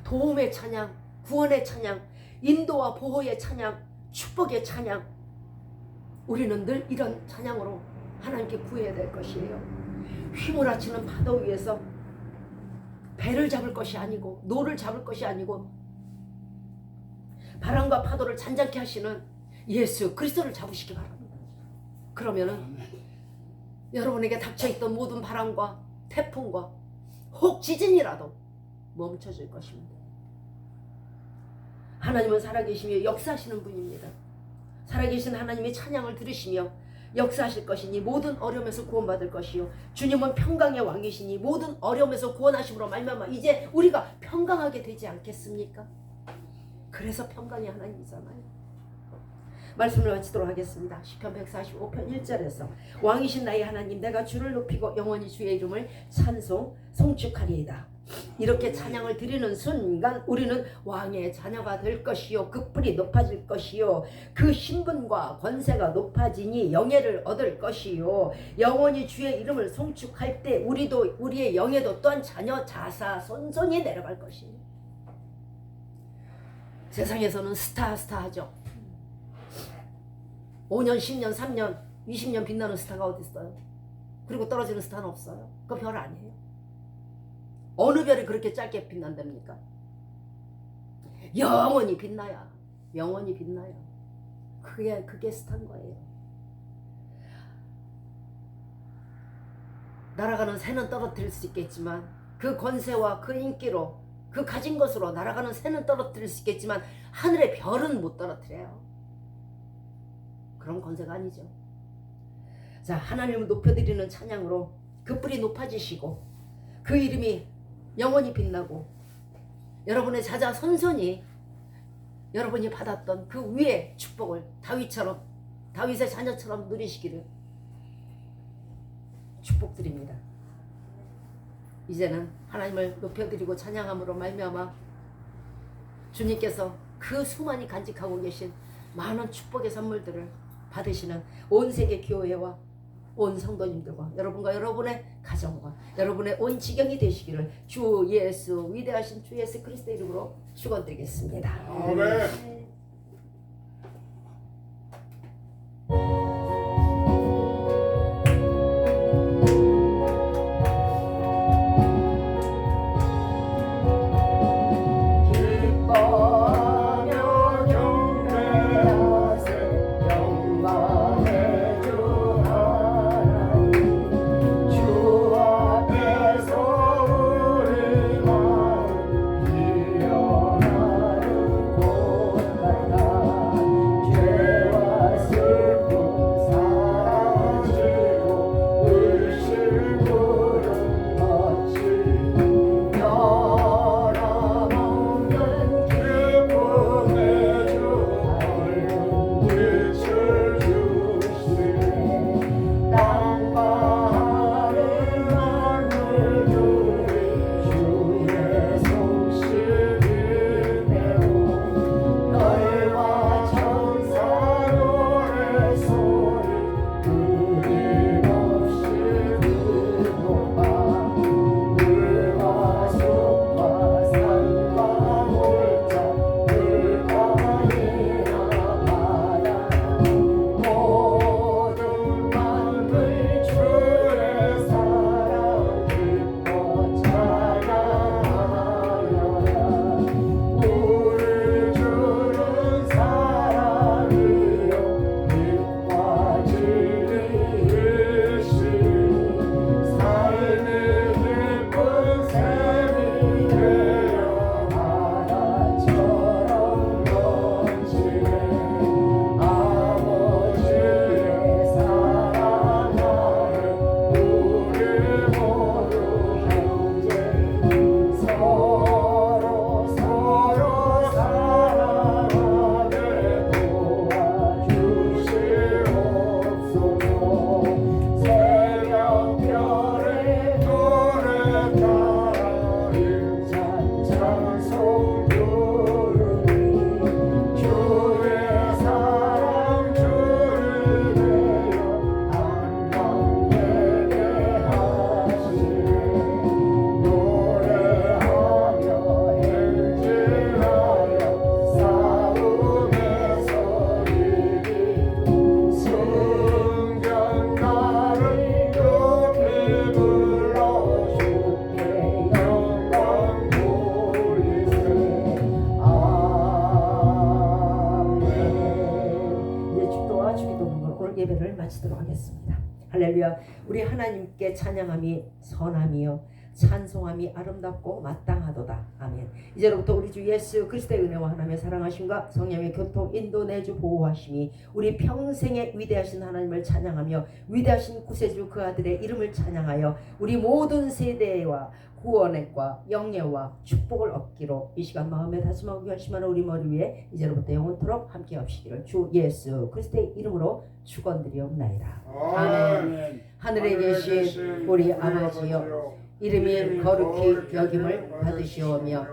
도움의 찬양, 구원의 찬양, 인도와 보호의 찬양, 축복의 찬양. 우리는 늘 이런 찬양으로 하나님께 구해야 될 것이에요. 휘몰아치는 파도 위에서 배를 잡을 것이 아니고 노를 잡을 것이 아니고 바람과 파도를 잔잔케 하시는 예수 그리스도를 잡으시기 바랍니다. 그러면은 여러분에게 닥쳐있던 모든 바람과 태풍과 혹 지진이라도 멈춰질 것입니다. 하나님은 살아계시며 역사하시는 분입니다. 살아계신 하나님의 찬양을 들으시며 역사하실 것이니 모든 어려움에서 구원받을 것이요, 주님은 평강의 왕이시니 모든 어려움에서 구원하심으로 말미암아 이제 우리가 평강하게 되지 않겠습니까? 그래서 평강의 하나님이잖아요. 말씀을 마치도록 하겠습니다. 시편 145편 1절에서 왕이신 나의 하나님 내가 주를 높이고 영원히 주의 이름을 찬송 송축하리이다. 이렇게 찬양을 드리는 순간 우리는 왕의 자녀가 될 것이요, 그 뿔이 높아질 것이요, 그 신분과 권세가 높아지니 영예를 얻을 것이요, 영원히 주의 이름을 송축할 때 우리도 우리의 영예도 또한 자녀 자사 손손이 내려갈 것이에요. 세상에서는 스타하죠. 5년, 10년, 3년, 20년 빛나는 스타가 어디 있어요? 그리고 떨어지는 스타는 없어요. 그 별 아니에요. 어느 별이 그렇게 짧게 빛난답니까? 영원히 빛나야, 영원히 빛나요. 그게 스타인 거예요. 날아가는 새는 떨어뜨릴 수 있겠지만 그 권세와 그 인기로 그 가진 것으로 날아가는 새는 떨어뜨릴 수 있겠지만 하늘의 별은 못 떨어뜨려요. 그런 권세가 아니죠. 자, 하나님을 높여드리는 찬양으로 그 뿔이 높아지시고 그 이름이 영원히 빛나고 여러분의 자자 손손이 여러분이 받았던 그 위의 축복을 다윗의 자녀처럼 누리시기를 축복드립니다. 이제는 하나님을 높여드리고 찬양함으로 말미암아 주님께서 그 수많이 간직하고 계신 많은 축복의 선물들을 받으시는 온 세계 교회와 온 성도님들과 여러분과 여러분의 가정과 여러분의 온 지경이 되시기를 주 예수, 위대하신 주 예수 그리스도 이름으로 축원드리겠습니다. 아멘. 말씀을 마치도록 하겠습니다. 할렐루야. 우리 하나님께 찬양함이 선함이요 찬송함이 아름답고 마땅하도다. 아멘. 이제로부터 우리 주 예수 그리스도의 은혜와 하나님의 사랑하심과 성령의 교통 인도 내주 보호하심이 우리 평생에 위대하신 하나님을 찬양하며 위대하신 구세주 그 아들의 이름을 찬양하여 우리 모든 세대와 구원과 영예와 축복을 얻기로 이 시간 마음에 다짐하고 결심하는 우리 머리 위에 이제로부터 영원토록 함께 하시기를 주 예수 그리스도의 이름으로 축원드리옵나이다. 아멘. 하늘에 계신 우리 아버지여 이름이 거룩히 여김을 받으시오며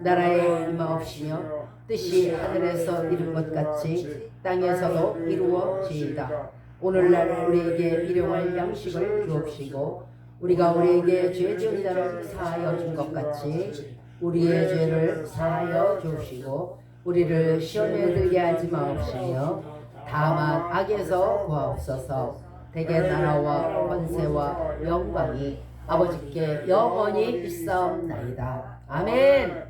나라에 임하옵시며 뜻이 하늘에서 이룬 것 같이 땅에서도 이루어지이다. 오늘날 우리에게 일용할 양식을 주옵시고 우리가 우리에게 죄 지은 자를 사하여 준 것 같이 우리의 죄를 사하여 주옵시고 우리를 시험에 들게 하지 마옵시며 다만 악에서 구하옵소서. 대개 나라와 권세와 영광이 아버지께 영원히 있사옵나이다. 아멘.